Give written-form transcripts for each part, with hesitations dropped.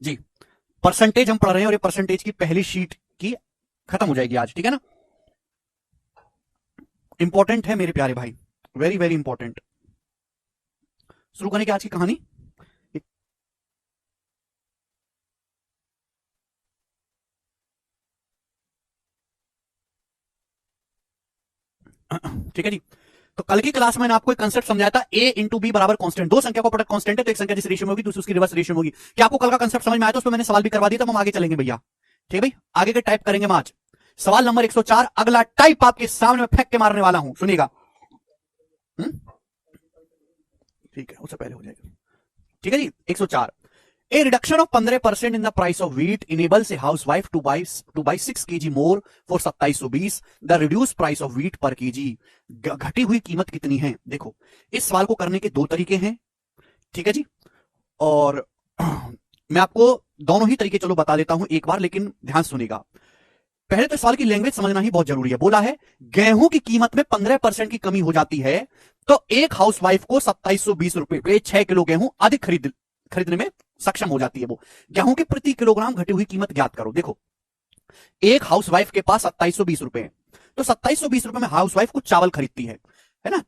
जी, percentage हम पढ़ रहे हैं और ये परसेंटेज की पहली शीट की खत्म हो जाएगी आज, ठीक है ना। इंपॉर्टेंट है मेरे प्यारे भाई, वेरी वेरी इंपॉर्टेंट। शुरू करने की आज की कहानी। ठीक है जी। तो कल की क्लास में मैंने आपको एक कंसेप्ट समझाया था, ए इंटू बी बराबर कांस्टेंट। दो संख्या का प्रोडक्ट कांस्टेंट है तो एक संख्या जिस रेशियो में होगी दूसरी उसकी रिवर्स रेशियो में होगी। क्या आपको कल का कंसेप्ट समझ में आया? तो उस पर मैंने सवाल भी करवा दिया, तो हम आगे चलेंगे भैया। ठीक है भाई, आगे के टाइप करेंगे हम आज। सवाल नंबर 104, अगला टाइप आपके सामने में फेंक के मारने वाला हूं, सुनिएगा। ठीक है, उससे पहले हो जाएगा। ठीक है जी, 104। A reduction of 15% in the price of wheat enables a housewife to buy 6 kg more for 2720. The reduced price of wheat per kg. घटी हुई कीमत कितनी है? देखो, इस सवाल को करने के दो तरीके हैं, ठीक है जी। और मैं आपको दोनों ही तरीके चलो बता देता हूं एक बार, लेकिन ध्यान सुनिएगा। पहले तो सवाल की लैंग्वेज समझना ही बहुत जरूरी है। बोला है गेहूं की कीमत में 15% की कमी हो जाती है तो एक हाउसवाइफ को 2720 रुपए पे 6 किलो गेहूं अधिक खरीदने में सक्षम हो जाती है। वो गेहूं के प्रति किलोग्राम घटी हुई कीमत ज्ञात करो। देखो, एक हाउसवाइफ के पास 2720 रुपए है, तो 2720 रुपए में हाउसवाइफ कुछ चावल खरीदती है ना।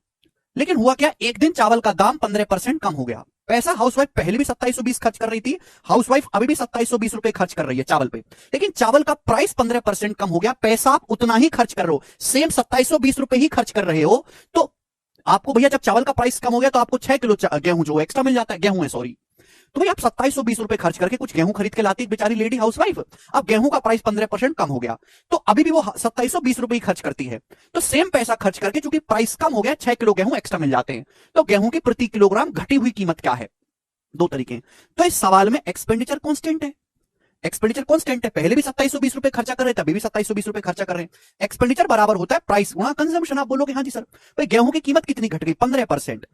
लेकिन हुआ क्या, एक दिन चावल का दाम 15% कम हो गया। पैसा हाउसवाइफ पहले भी 2720 खर्च कर रही थी, हाउसवाइफ अभी भी 2720 रुपए खर्च कर रही है चावल पे, लेकिन चावल का प्राइस 15% कम हो गया। पैसा आप उतना ही खर्च कर रहे हो, सेम 2720 रुपए ही खर्च कर रहे हो। तो आपको भैया जब चावल का प्राइस कम हो गया तो आपको 6 किलो गेहूं जो एक्स्ट्रा मिल जाता है, गेहूं है सॉरी। तो भाई आप 2720 रुपए खर्च करके कुछ गेहूं खरीद के लाती बेचारी लेडी हाउसवाइफ। अब गेहूं का प्राइस 15% कम हो गया तो अभी भी वो 2720 रुपए ही खर्च करती है। तो सेम पैसा खर्च करके चूंकि प्राइस कम हो गया, 6 किलो गेहूं एक्स्ट्रा मिल जाते हैं। तो गेहूं की प्रति किलोग्राम घटी हुई कीमत क्या है? दो तरीके हैं। तो इस सवाल में एक्सपेंडिचर कांस्टेंट है, एक्सपेंडिचर कांस्टेंट है। पहले भी 2720 रुपए खर्चा कर रहे थे, अभी भी 2720 रुपए खर्चा कर रहे हैं। एक्सपेंडिचर बराबर होता है प्राइस गुणा कंजम्पशन। आप बोलोगे हाँ जी सर, भाई गेहूं की कीमत कितनी घट गई? 15%।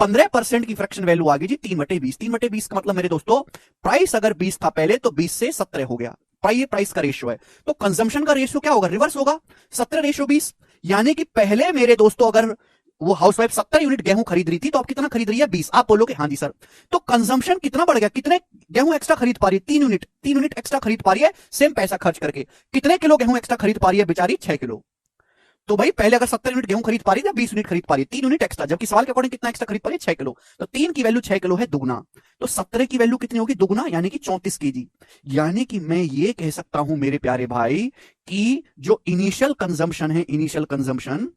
15% की फ्रैक्शन वैल्यू आ गई जी 3/20। 3/20 का मतलब मेरे दोस्तों, प्राइस अगर 20 था पहले तो 20 से 17 हो गया। ये प्राइस का रेशियो है, तो कंजम्पशन का रेशियो क्या होगा? रिवर्स होगा, 17/20। यानी कि पहले मेरे दोस्तों अगर वो हाउसवाइफ 70 यूनिट गेहूं खरीद रही थी तो अब कितना खरीद रही है? 20। आप बोलोगे हाँ जी सर, तो कंजम्पशन कितना बढ़ गया? कितने गेहूं एक्स्ट्रा खरीद पा रही है? 3 यूनिट। 3 यूनिट एक्स्ट्रा खरीद पा रही है सेम पैसा खर्च करके। कितने किलो गेहूं एक्स्ट्रा खरीद पा रही है बेचारी? 6 किलो। तो भाई पहले अगर 70 यूनिट गेहूं खरीद पा रही है, 20 यूनिट खरीद पा रही है, 3 यूनिट एक्स्ट्रा, जबकि सवाल के अकॉर्डिंग कितना एक्स्ट्रा खरीद पा रही है? 6 किलो। तो 3 की वैल्यू 6 किलो है, दुगना। तो 17 की वैल्यू कितनी होगी? दुगना, यानी कि 34 केजी। यानी कि मैं ये कह सकता हूं मेरे प्यारे भाई कि जो इनिशियल कंजम्पशन है, इनिशियल कंजम्पशन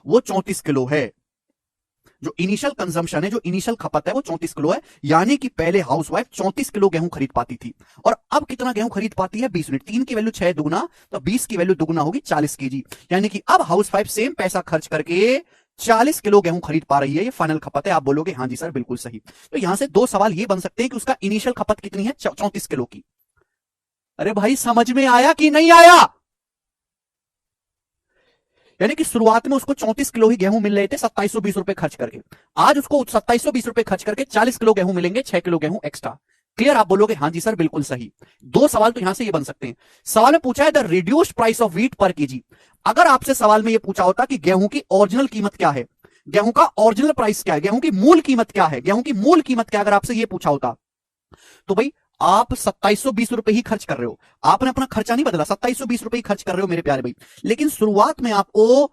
वो 34 किलो है। जो इनिशियल कंजम्पशन है, जो इनिशियल खपत है वो 34 किलो है। यानी कि पहले हाउसवाइफ 34 किलो गेहूं खरीद पाती थी और अब कितना गेहूं खरीद पाती है? 20 यूनिट। 3 की वैल्यू 6 दुगना, तो 20 की वैल्यू दुगना होगी 40 केजी। यानी कि अब हाउसवाइफ सेम पैसा खर्च करके 40 किलो गेहूं खरीद पा रही है। ये फाइनल खपत है। आप बोलोगे हाँ जी सर बिल्कुल सही। तो यहां से दो सवाल ये बन सकते हैं कि उसका इनिशियल खपत कितनी है? 34 किलो की। अरे भाई समझ में आया कि नहीं आया? यानी कि शुरुआत में उसको 34 किलो ही गेहूं मिल रहे थे 2720 रुपए खर्च करके। आज उसको 2720 रुपए खर्च करके 40 किलो गेहूं मिलेंगे, 6 किलो गेहूं एक्स्ट्रा। क्लियर? आप बोलोगे हाँ जी सर बिल्कुल सही। दो सवाल तो यहां से ये बन सकते हैं। सवाल में पूछा है the reduced price of wheat पर केजी। अगर आपसे सवाल में ये पूछा होता कि गेहूं की ओरिजिनल कीमत क्या है, गेहूं का ओरिजिनल प्राइस क्या है, गेहूं की मूल कीमत क्या है, गेहूं की मूल कीमत क्या है, अगर आपसे ये पूछा होता तो भाई आप 2720 रुपए ही खर्च कर रहे हो। आपने अपना खर्चा नहीं बदला, 2720 रुपए ही खर्च कर रहे हो मेरे प्यारे भाई। लेकिन शुरुआत में आपको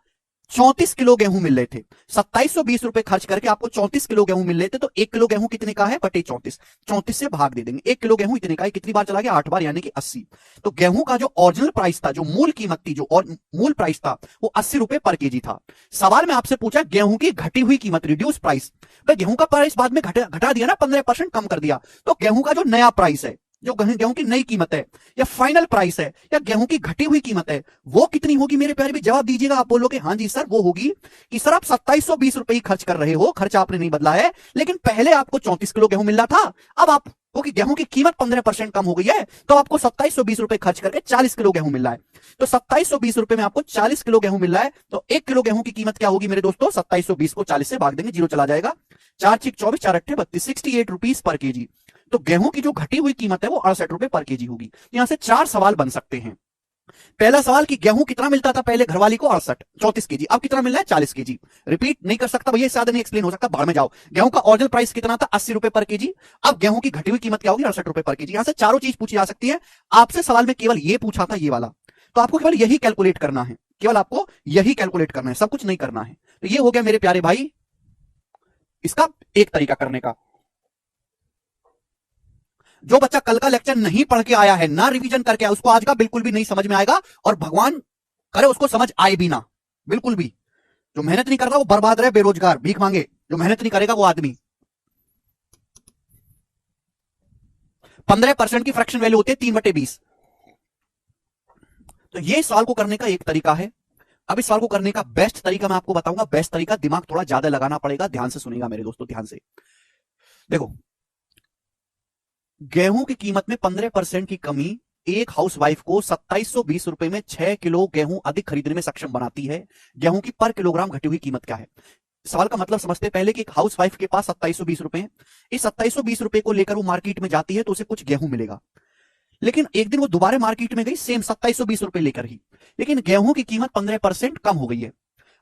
34 किलो गेहूं मिल रहे थे, 2720 रुपए खर्च करके आपको 34 किलो गेहूं मिल रहे थे। तो 1 किलो गेहूं कितने का है? बटे 34। 34 से भाग दे देंगे। 1 किलो गेहूं इतने का है, कितनी बार चला गया? 8 बार, यानी कि 80। तो गेहूं का जो ओरिजिनल प्राइस था, जो मूल कीमत थी, जो और मूल प्राइस था वो 80 रुपए पर केजी था। सवाल में आपसे पूछा गेहूं की घटी हुई कीमत, रिड्यूस प्राइस। भाई गेहूं का प्राइस बाद में घटा दिया ना, 15% कम कर दिया। तो गेहूं का जो नया प्राइस है, जो गेहूं की नई कीमत है या फाइनल प्राइस है या गेहूं की घटी हुई कीमत है, वो कितनी होगी मेरे प्यारे भी? जवाब दीजिएगा। आप बोलोगे हाँ जी सर, वो होगी कि सर आप 2720 रुपए ही खर्च कर रहे हो, खर्चा आपने नहीं बदला है, लेकिन पहले आपको 34 किलो गेहूं मिल रहा था, अब आपको कि गेहूं की कीमत 15% कम हो गई है तो आपको 2720 रुपए खर्च करके 40 किलो गेहूं मिल रहा है। तो 2720 रुपए में आपको 40 किलो गेहूं मिल रहा है। तो 1 किलो गेहूं की कीमत क्या होगी मेरे दोस्तों? 2720 को 40 से भाग देंगे, जीरो चला जाएगा। 4×6 = 24, 4×8 = 32, 68 रुपीज पर केजी। तो गेहूं की जो घटी हुई कीमत है वो 68 रुपए पर केजी होगी। यहां से चार सवाल बन सकते हैं। पहला सवाल कि गेहूं कितना मिलता था पहले घरवाली को 68 34 केजी, अब कितना मिल रहा है 40 केजी। रिपीट नहीं कर सकता भैया, ज्यादा नहीं एक्सप्लेन हो सकता, बाहर में जाओ। गेहूं का ओरिजिनल प्राइस कितना था 80 रुपए पर केजी, अब गेहूं की घटी हुई कीमत क्या होगी 68 रुपए पर केजी। यहां से चारों चीज पूछी जा सकती है। आपसे सवाल में केवल ये पूछा था ये वाला, तो आपको केवल यही कैलकुलेट करना है, केवल आपको यही कैलकुलेट करना है, सब कुछ नहीं करना है। तो ये हो गया मेरे प्यारे भाई इसका एक तरीका करने का। जो बच्चा कल का लेक्चर नहीं पढ़ के आया है, ना रिवीजन करके आया, उसको आज का बिल्कुल भी नहीं समझ में आएगा, और भगवान करे उसको समझ आए भी ना, बिल्कुल भी। जो मेहनत नहीं करता वो बर्बाद रहे, बेरोजगार भीख मांगे। जो मेहनत नहीं करेगा वो आदमी। 15% की फ्रैक्शन वैल्यू होती है 3/20। तो ये सवाल को करने का एक तरीका है। अब इस सवाल को करने का बेस्ट तरीका मैं आपको बताऊंगा। बेस्ट तरीका, दिमाग थोड़ा ज्यादा लगाना पड़ेगा, ध्यान से सुनिएगा मेरे दोस्तों, ध्यान से देखो। गेहूं की कीमत में 15% की कमी एक हाउसवाइफ को 2720 रुपए में 6 किलो गेहूं अधिक खरीदने में सक्षम बनाती है। गेहूं की पर किलोग्राम घटी हुई कीमत क्या है? सवाल का मतलब समझते पहले कि एक हाउसवाइफ के पास 2720 रुपए है। इस 2720 रुपए को लेकर वो मार्केट में जाती है तो उसे कुछ गेहूं मिलेगा। लेकिन एक दिन वो दोबारा मार्केट में गई सेम 2720 रुपए लेकर ही, लेकिन गेहूं की कीमत 15% कम हो गई है।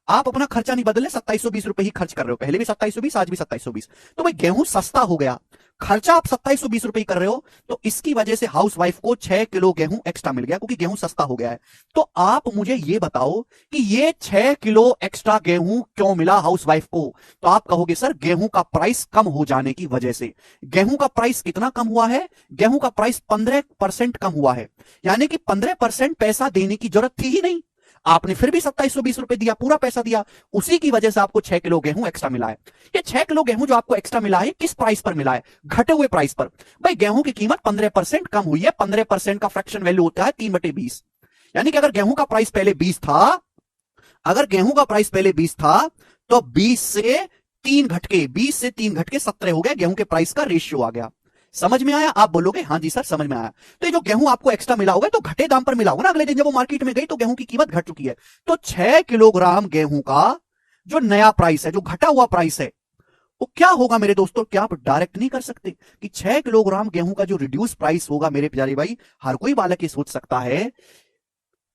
आप अपना खर्चा नहीं बदले, 2720 रुपए ही खर्च कर रहे हो, पहले भी 2720, आज भी 2720। तो भाई गेहूं सस्ता हो गया, खर्चा आप 2720 रुपए ही कर रहे हो, तो इसकी वजह से हाउसवाइफ को 6 किलो गेहूं एक्स्ट्रा मिल गया, क्योंकि गेहूं सस्ता हो गया है। तो आप मुझे ये बताओ कि ये 6 किलो एक्स्ट्रा गेहूं क्यों मिला हाउसवाइफ को? तो आप कहोगे सर गेहूं का प्राइस कम हो जाने की वजह से। गेहूं का प्राइस कितना कम हुआ है? गेहूं का प्राइस 15% कम हुआ है, यानी कि 15% पैसा देने की जरूरत थी ही नहीं, आपने फिर भी 2720 रुपए दिया, पूरा पैसा दिया, उसी की वजह से आपको 6 किलो गेहूं एक्स्ट्रा मिला है। ये 6 किलो गेहूं जो आपको एक्स्ट्रा मिला है किस प्राइस पर मिला है? घटे हुए प्राइस पर। भाई गेहूं की कीमत 15% कम हुई है, 15% का फ्रैक्शन वैल्यू होता है 3/20। यानी कि अगर गेहूं का प्राइस पहले 20 था, अगर गेहूं का प्राइस पहले 20 था, तो 20 से 3 घटके, 20 से 3 घटके 17 हो गया, गेहूं के प्राइस का रेशियो आ गया। समझ में आया? आप बोलोगे हाँ जी सर समझ में आया। तो ये जो गेहूं आपको एक्स्ट्रा मिला होगा तो घटे दाम पर मिला होगा ना, अगले दिन जब वो मार्केट में गई तो गेहूं की कीमत घट चुकी है। तो 6 किलोग्राम गेहूं का जो नया प्राइस है, जो घटा हुआ प्राइस है, वो क्या होगा मेरे दोस्तों? क्या आप डायरेक्ट नहीं कर सकते कि 6 किलोग्राम गेहूं का जो रिड्यूस प्राइस होगा मेरे प्यारे भाई, हर कोई बालक ये सोच सकता है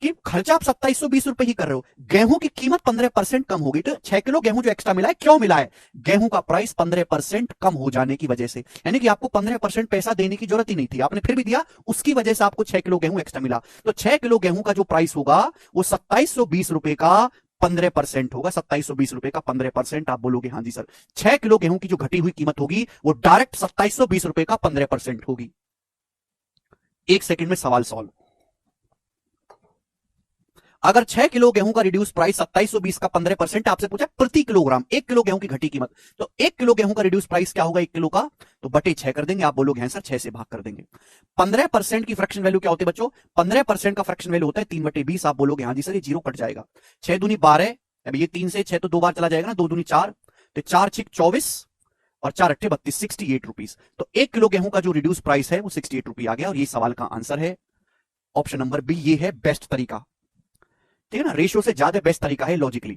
कि खर्चा आप 2720 रुपए ही कर रहे हो, गेहूं की कीमत 15% कम होगी, तो 6 किलो गेहूं जो एक्स्ट्रा मिला है क्यों मिला है? गेहूं का प्राइस 15% कम हो जाने की वजह से। यानी कि आपको 15% पैसा देने की जरूरत ही नहीं थी, आपने फिर भी दिया, उसकी वजह से आपको 6 किलो गेहूं एक्स्ट्रा मिला। तो 6 किलो गेहूं का जो प्राइस होगा वो 2720 रुपए का 15% होगा। 2720 रुपए का 15%। आप बोलोगे हाँ जी सर, 6 किलो गेहूं की जो घटी हुई कीमत होगी वो डायरेक्ट 2720 रुपए का 15% होगी। एक सेकंड में सवाल सॉल्व। अगर 6 किलो गेहूं का रिड्यूस प्राइस 2720 का 15%, आपसे पूछा प्रति किलोग्राम 1 किलो गेहूं की घटी कीमत, तो 1 किलो गेहूं का रिड्यूस प्राइस क्या होगा 1 किलो का? तो बटे 6 कर देंगे। आप बोलोगे हैं सर 6 से भाग कर देंगे। 15% की फ्रैक्शन वैल्यू क्या होती है बच्चों? 15% का फ्रैक्शन वैल्यू होता है 3/20। आप बोलोगे हाँ जी सर ये जीरो कट जाएगा, 6 दूनी 12, अब ये 3 से 6 तो 2 बार चला जाएगा ना, 2 दूनी 4, तो 4 6 24 और 4 अट्ठे 32, 68 रुपीज। तो 1 किलो गेहूं का जो रिड्यूस प्राइस है वो 68 रुपये आ गया, और ये सवाल का आंसर है ऑप्शन नंबर बी। ये है बेस्ट तरीका, ठीक है ना, रेशियो से ज्यादा बेस्ट तरीका है लॉजिकली।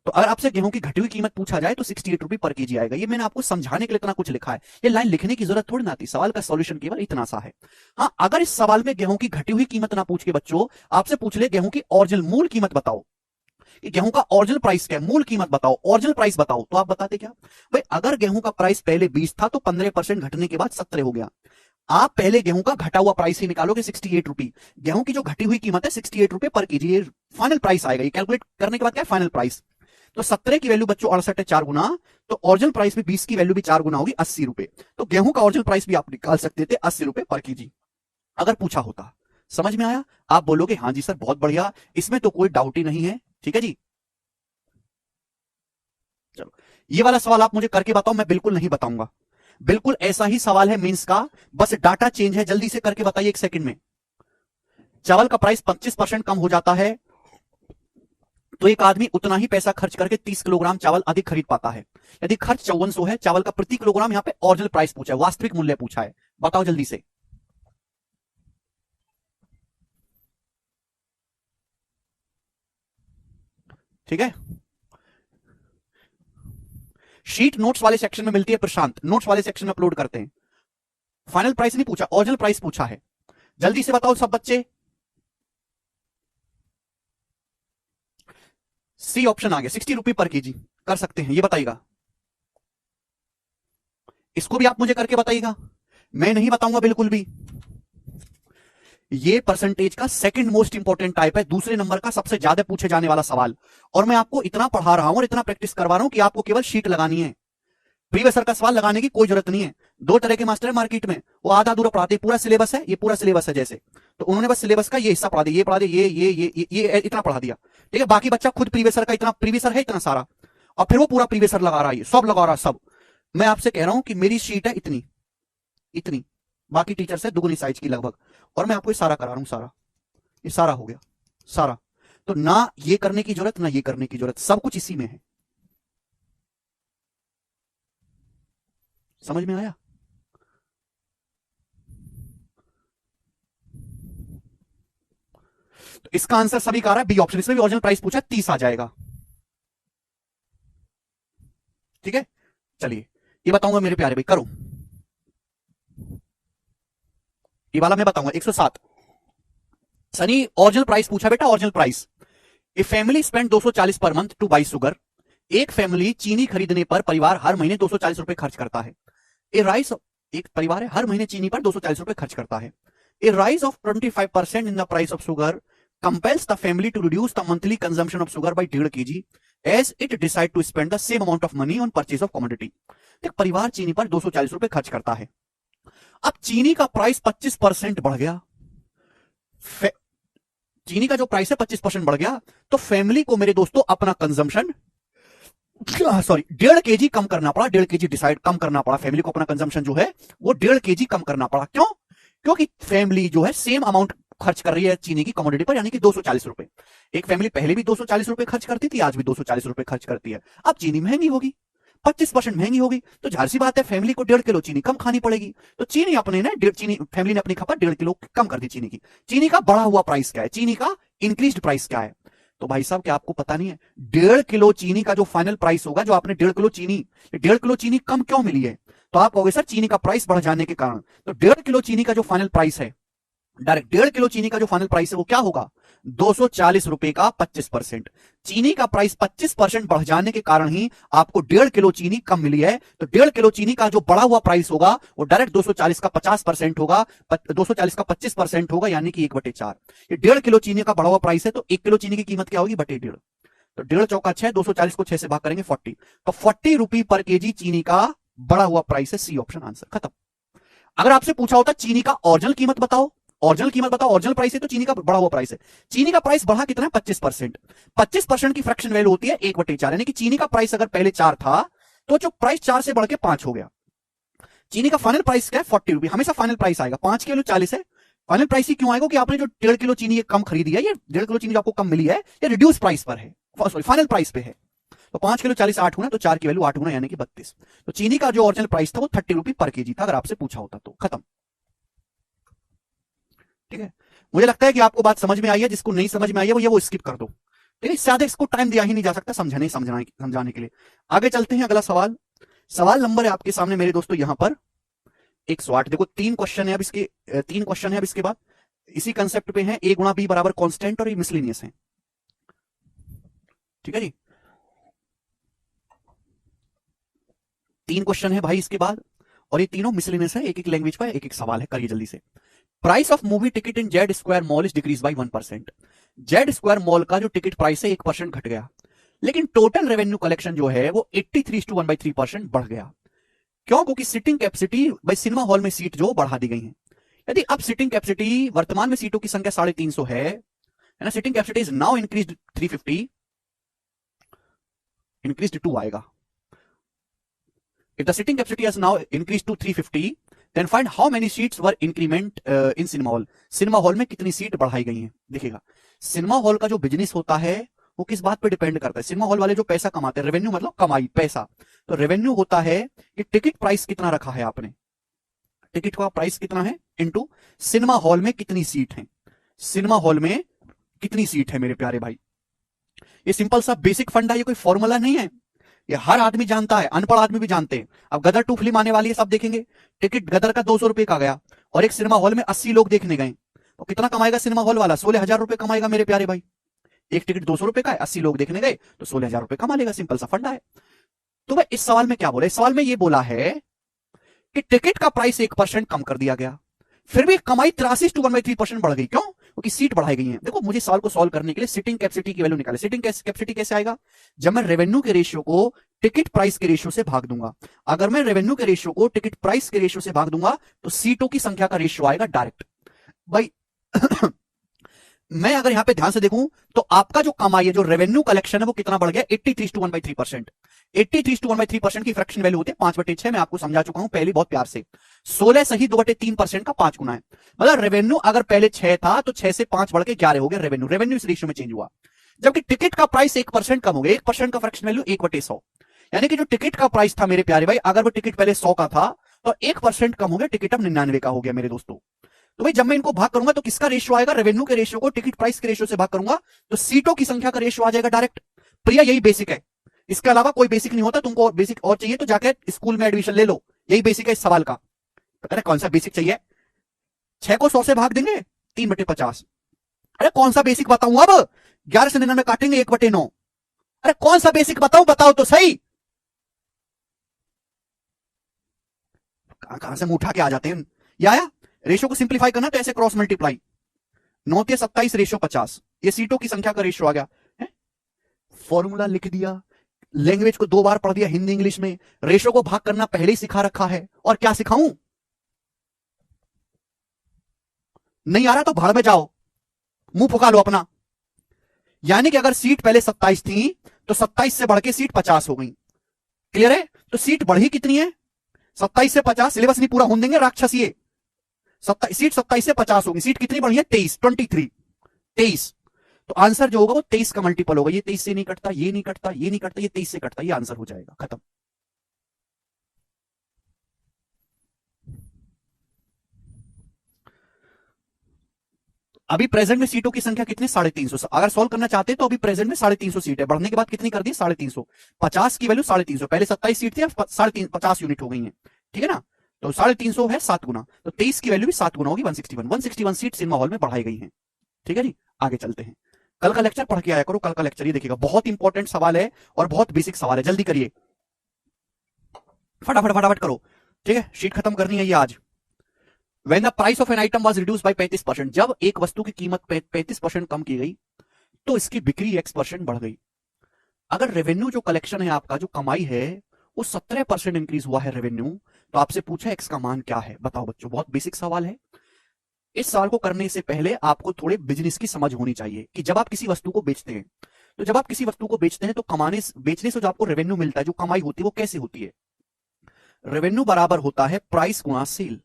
तो अगर आपसे गेहूं की घटी हुई कीमत पूछा जाए तो 68 रुपये पर केजी आएगा। ये मैंने आपको समझाने के लिए इतना कुछ लिखा है, ये लाइन लिखने की जरूरत थोड़ी ना थी, सवाल का सॉल्यूशन केवल इतना सा है। हाँ, अगर इस सवाल में गेहूं की घटी हुई कीमत ना पूछ के बच्चों आपसे पूछ ले गेहूं की ओरिजिनल मूल कीमत बताओ, कि गेहूं का ओरिजिनल प्राइस क्या है, मूल कीमत बताओ, ओरिजिनल प्राइस बताओ, तो आप बताते क्या? भाई अगर गेहूं का प्राइस पहले 20 था तो 15% घटने के बाद 17 हो गया। आप पहले गेहूं का घटा हुआ प्राइस ही निकालोगे 68 रुपए। गेहूं की जो घटी हुई कीमत है 68 रुपए पर केजी, ये फाइनल प्राइस आएगा। ये कैलकुलेट करने के बाद क्या है फाइनल प्राइस। तो 17 की वैल्यू बच्चों 68 है 4 गुना, तो ओरिजिनल प्राइस भी 20 की वैल्यू भी 4 गुना होगी, 80 रुपए। तो गेहूं का ओरिजिनल प्राइस भी आप निकाल सकते थे 80 रुपए पर केजी, अगर पूछा होता। समझ में आया? आप बोलोगे हाँ जी सर बहुत बढ़िया, इसमें तो कोई डाउट ही नहीं है। ठीक है जी, चलो ये वाला सवाल आप मुझे करके बताओ, मैं बिल्कुल नहीं बताऊंगा। बिल्कुल ऐसा ही सवाल है मेंस का, बस डाटा चेंज है, जल्दी से करके बताइए 1 सेकंड में। चावल का प्राइस 25% कम हो जाता है तो एक आदमी उतना ही पैसा खर्च करके 30 किलोग्राम चावल अधिक खरीद पाता है। यदि खर्च 5400 है, चावल का प्रति किलोग्राम, यहां पे ओरिजिनल प्राइस पूछा है, वास्तविक मूल्य पूछा है, बताओ जल्दी से। ठीक है, शीट नोट्स वाले सेक्शन में मिलती है प्रशांत, नोट्स वाले सेक्शन में अपलोड करते हैं। फाइनल प्राइस नहीं पूछा, ओरिजिनल प्राइस पूछा है, जल्दी से बताओ सब बच्चे। सी ऑप्शन आ गया, 60 रुपये पर केजी कर सकते हैं, ये बताइएगा। इसको भी आप मुझे करके बताइएगा, मैं नहीं बताऊंगा बिल्कुल भी। ये परसेंटेज का सेकंड मोस्ट इंपॉर्टेंट टाइप है, दूसरे नंबर का सबसे ज्यादा पूछे जाने वाला सवाल। और मैं आपको इतना पढ़ा रहा हूं और इतना प्रैक्टिस करवा रहा हूं कि आपको केवल शीट लगानी है, प्रीवियस ईयर का सवाल लगाने की कोई जरूरत नहीं है। दो तरह के मास्टर है मार्केट में, वो आधा अधूरा पढ़ाते, पूरा सिलेबस है, ये पूरा सिलेबस है जैसे, तो उन्होंने बस सिलेबस का ये हिस्सा पढ़ा दिया, ये पढ़ा दिया, ये इतना पढ़ा दिया, ठीक है। बाकी बच्चा खुद प्रीवियस ईयर का इतना प्रीवियस ईयर है इतना सारा, और फिर वो पूरा प्रीवियस ईयर लगा रहा है, सब लगा रहा है सब। मैं आपसे कह रहा हूं कि मेरी शीट है इतनी इतनी, बाकी टीचर से दुगनी साइज की लगभग, और मैं आपको ये सारा करा रहा हूं, सारा ये सारा हो गया सारा। तो ना ये करने की जरूरत ना ये करने की जरूरत, सब कुछ इसी में है। समझ में आया? तो इसका आंसर सभी का आ रहा है बी ऑप्शन, इसमें भी ओरिजिनल प्राइस पूछा 30 आ जाएगा, ठीक है। चलिए ये बताऊंगा मेरे प्यारे भाई, करो ये वाला मैं बताऊंगा। 107 सनी ओरिजिनल प्राइस पूछा बेटा, original price. A family spend 240 per month two by sugar. एक फैमिली चीनी खरीदने पर परिवार हर महीने 240 रुपए खर्च करता है। ए राइस, एक परिवार है हर महीने चीनी पर 240 रुपए खर्च करता है। A rise of 25% in the price of sugar compels the family to reduce the monthly consumption of sugar by 1.5 kg as it decide to spend the same amount of money on purchase of commodity। एक परिवार चीनी पर 240 रुपए खर्च करता है। अब चीनी का प्राइस 25% बढ़ गया, चीनी का जो प्राइस है 25% बढ़ गया, तो फैमिली को मेरे दोस्तों अपना कंजम्पशन, सॉरी 1.5 kg कम करना पड़ा, 1.5 kg डिसाइड कम करना पड़ा फैमिली को, अपना कंजम्पशन जो है वो 1.5 kg कम करना पड़ा। क्यों? क्योंकि फैमिली जो है सेम अमाउंट खर्च कर रही है चीनी की कमोडिटी पर, यानी कि 240 रुपए। एक फैमिली पहले भी 240 रुपए खर्च करती थी, आज भी 240 रुपए खर्च करती है। अब चीनी महंगी होगी, 25% महंगी होगी, तो जाहिर सी बात है फैमिली को 1.5 किलो चीनी कम खानी पड़ेगी। तो चीनी अपने ने चीनी फैमिली ने अपनी खपत 1.5 किलो कम कर दी चीनी की। चीनी का बढ़ा हुआ प्राइस क्या है, चीनी का इंक्रीज्ड प्राइस क्या है? तो भाई साहब क्या आपको पता नहीं है 1.5 किलो चीनी का जो फाइनल प्राइस होगा, जो आपने 1.5 किलो चीनी, 1.5 किलो चीनी कम क्यों मिली है? तो आप कहोगे सर चीनी का प्राइस बढ़ जाने के कारण। तो 1.5 किलो चीनी का जो फाइनल प्राइस है, डायरेक्ट 1.5 किलो चीनी का जो फाइनल प्राइस है वो क्या होगा? 240 रुपए का 25%। चीनी का प्राइस 25% बढ़ जाने के कारण ही आपको 1.5 किलो चीनी कम मिली है। तो 1.5 किलो चीनी का जो बढ़ा हुआ प्राइस होगा वो डायरेक्ट 240 का 50% होगा, 240 का 25% होगा, यानी कि 1/4। ये 1.5 किलो चीनी का बढ़ा हुआ प्राइस है, तो 1 किलो चीनी की कीमत क्या होगी? बटे 1.5। तो 1.5 चौका 6, 240 को 6 से भाग करेंगे 40, तो 40 रुपए पर केजी चीनी का बढ़ा हुआ प्राइस है। सी ऑप्शन आंसर, खत्म। अगर आपसे पूछा होता चीनी का ओरिजिनल कीमत बताओ, ओरिजिनल कीमत बताओ, ओरिजिनल प्राइस है तो चीनी का बढ़ा हुआ प्राइस है। चीनी का प्राइस बढ़ा कितना है? 25%। 25% की फ्रैक्शन वैल्यू होती है 1/4, यानी कि चीनी का प्राइस अगर पहले 4 था तो जो प्राइस 4 से बढ़ के 5 हो गया। चीनी का फाइनल प्राइस क्या है? 40 रुपए, हमेशा फाइनल प्राइस आएगा। 5 किलो 40 है, फाइनल प्राइस ही क्यों आएगा? कि आपने जो 1.5 किलो चीनी कम खरीदी है, ये 1.5 किलो चीनी जो आपको कम मिली है, ये रिड्यूस प्राइस पर है, सॉरी फाइनल प्राइस पे है। तो 5 किलो 40 8 गुना, तो 4 की वैल्यू 8 गुना, यानी कि 32। तो चीनी का जो ओरिजिनल प्राइस था वो 30 रुपए पर केजी था, अगर आपसे पूछा होता तो। खत्म, ठीक है। मुझे लगता है कि आपको बात समझ में आई है, जिसको नहीं समझ में आई है वो स्किप कर दो, ठीक है। ज्यादा इसको टाइम दिया ही नहीं जा सकता समझाने के लिए। आगे चलते हैं, अगला सवाल। सवाल नंबर है आपके सामने मेरे दोस्तों यहां पर 108। देखो 3 क्वेश्चन है अब इसके, 3 क्वेश्चन है अब इसके बाद, इसी कंसेप्ट पे है। a गुणा b बराबर कांस्टेंट और ये मिसलिनियस है, ठीक है जी। 3 क्वेश्चन है भाई इसके बाद, और ये तीनों मिसलिनियस है, एक एक लैंग्वेज का एक एक सवाल है। करिए जल्दी से। Price of movie ticket in Z square mall is decrease by 1%। Z square mall का जो टिकट प्राइस है 1% घट गया, लेकिन टोटल रेवेन्यू कलेक्शन जो है वो 83:1/3% बढ़ गया। क्यों? क्योंकि सिटिंग कैपेसिटी भाई सिनेमा हॉल में सीट जो बढ़ा दी गई है। यदि अब सिटिंग कैपेसिटी, वर्तमान में सीटों की संख्या 350 है ना, seating capacity is now increased 350, increased to आएगा। If the sitting capacity has now increased to 350, then find how many seats were increment in cinema hall। Cinema hall में कितनी सीट बढ़ाई गई हैं? देखिएगा, सिनेमा हॉल का जो बिजनेस होता है वो किस बात पे डिपेंड करता है? सिनेमा हॉल वाले जो पैसा कमाते हैं, रेवेन्यू मतलब कमाई, पैसा, तो रेवेन्यू होता है कि टिकट प्राइस कितना रखा है आपने, टिकट का प्राइस कितना है इनटू सिनेमा हॉल में कितनी सीट है, सिनेमा हॉल में कितनी सीट है मेरे प्यारे भाई। ये सिंपल सा बेसिक फंडा, ये कोई फॉर्मूला नहीं है, ये हर आदमी जानता है, अनपढ़ आदमी भी जानते हैं। अब गदर 2 फिल्म आने वाली है, सब देखेंगे। टिकट गदर का 200 रुपए का गया, और एक सिनेमा हॉल में 80 लोग देखने गए, तो कितना कमाएगा सिनेमा हॉल वाला? 16,000 रुपए कमाएगा मेरे प्यारे भाई। एक टिकट 200 रुपए का है, 80 लोग देखने गए तो 16,000 रुपए कमा लेगा, सिंपल सा फंडा है। तो वह इस सवाल में क्या बोला, इस सवाल में ये बोला है कि टिकट का प्राइस 1% कम कर दिया गया, फिर भी कमाई 83 बढ़ गई। क्यों? क्योंकि सीट बढ़ाई गई है। देखो, मुझे सवाल को सॉल्व करने के लिए सिटिंग कैपेसिटी की वैल्यू निकाले। सिटिंग कैपेसिटी कैसे आएगा? जब मैं रेवेन्यू के रेशियो को टिकट प्राइस के रेशियो से भाग दूंगा। अगर मैं रेवेन्यू के रेशियो को टिकट प्राइस के रेशियो से भाग दूंगा तो सीटों की संख्या का रेशियो आएगा डायरेक्ट। भाई मैं अगर यहां पे ध्यान से देखूं तो आपका जो कमाई है, जो रेवेन्यू कलेक्शन है, वो कितना बढ़ गया? 83:1/3%। 83:1/3% की फ्रैक्शन वैल्यू होती है 5/6। मैं आपको समझा चुका हूं पहले बहुत प्यार से। 16 सही 2/3% का 5 गुना है। मतलब रेवेन्यू अगर पहले 6 था तो 6 से 5 बढ़ के 11 हो गया रेवेन्यू। रेवेन्यू इस रेशियो में चेंज हुआ। जबकि टिकट का प्राइस 1% कम हो गया। 1% का फ्रैक्शन वैल्यू 1/100। यानी कि जो टिकट का प्राइस था मेरे प्यारे भाई, अगर वो टिकट पहले 100 का था तो 1% कम हो गया, टिकट अब 99 का हो गया मेरे दोस्तों। तो भाई जब मैं इनको भाग करूंगा तो किसका रेशियो आएगा? रेवेन्यू के रेशियो को टिकट प्राइस के रेशियो से भाग करूंगा तो सीटों की संख्या का रेशियो आ जाएगा डायरेक्ट। प्रिया, यही बेसिक है, इसके अलावा कोई बेसिक नहीं होता। तुमको बेसिक और चाहिए तो जाकर स्कूल में एडमिशन ले लो, यही बेसिक है इस सवाल का। अरे कौन सा बेसिक चाहिए? 6 को 100 से भाग देंगे 3/50। अरे कौन सा बेसिक बताऊं अब? 11 से 99 काटेंगे 1/9। अरे कौन सा बेसिक बताऊं? बताओ तो सही। कहां से मुंह उठा के आ जाते हैं। या आया? रेशियो को सिंप्लीफाई करना तो ऐसे क्रॉस मल्टीप्लाई, 9 के 27 रेशियो 50, ये सीटों की संख्या का रेशियो आ गया है। फॉर्मूला लिख दिया, लैंग्वेज को 2 बार पढ़ दिया हिंदी इंग्लिश में, रेशियो को भाग करना पहले ही सिखा रखा है, और क्या सिखाऊं? नहीं आ रहा तो भाड़ में जाओ, मुंह फुका लो अपना। यानी कि अगर सीट पहले 27 थी तो 27 से बढ़ के सीट 50 हो गई। क्लियर है? तो सीट बढ़ी कितनी है? 27 से 50। सिलेबस नहीं पूरा होने देंगे राक्षस ये। सीट 27 से 50 होगी। सीट कितनी बढ़ी है? 23। तो आंसर जो होगा वो 23 का मल्टीपल होगा। ये 23 से नहीं कटता, ये नहीं कटता, ये नहीं कटता, ये 23 से कटता, ये आंसर हो जाएगा, खत्म। अभी प्रेजेंट में सीटों की संख्या कितनी? 350। अगर सॉल्व करना चाहते हैं तो अभी प्रेजेंट में 350 सीट है, बढ़ने के बाद कितनी कर दी? 350। 50 की वैल्यू 350, पहले 27 सीट थी, अब 50 यूनिट हो गई है, ठीक है ना? तो 350 है 7 गुना, तो 23 की वैल्यू भी 7 गुना होगी, 161 सीट सिनेमा हॉल में बढ़ाई गई है। ठीक है जी, आगे चलते हैं। कल का लेक्चर पढ़ के आया करो, कल का लेक्चर ये देखिएगा, बहुत इंपॉर्टेंट सवाल है और बहुत बेसिक सवाल है, जल्दी करिए, फटाफट फटाफट करो, ठीक है? शीट खत्म करनी है ये आज। When the price of an item was reduced by 35%, जब एक वस्तु की कीमत 35% कम की गई तो इसकी बिक्री X% बढ़ गई। अगर रेवेन्यू जो कलेक्शन है आपका, जो कमाई है, वो 17% इंक्रीज हुआ है रेवेन्यू, तो आपसे पूछा X का मान क्या है? बताओ बच्चों, बहुत बेसिक सवाल है। इस सवाल को करने से पहले आपको थोड़े बिजनेस की समझ होनी चाहिए कि जब आप किसी वस्तु को बेचते हैं, तो जब आप किसी वस्तु को बेचते हैं तो बेचने से जो आपको रेवेन्यू मिलता है, जो कमाई होती है, वो कैसे होती है? रेवेन्यू बराबर होता है प्राइस गुणा सेल।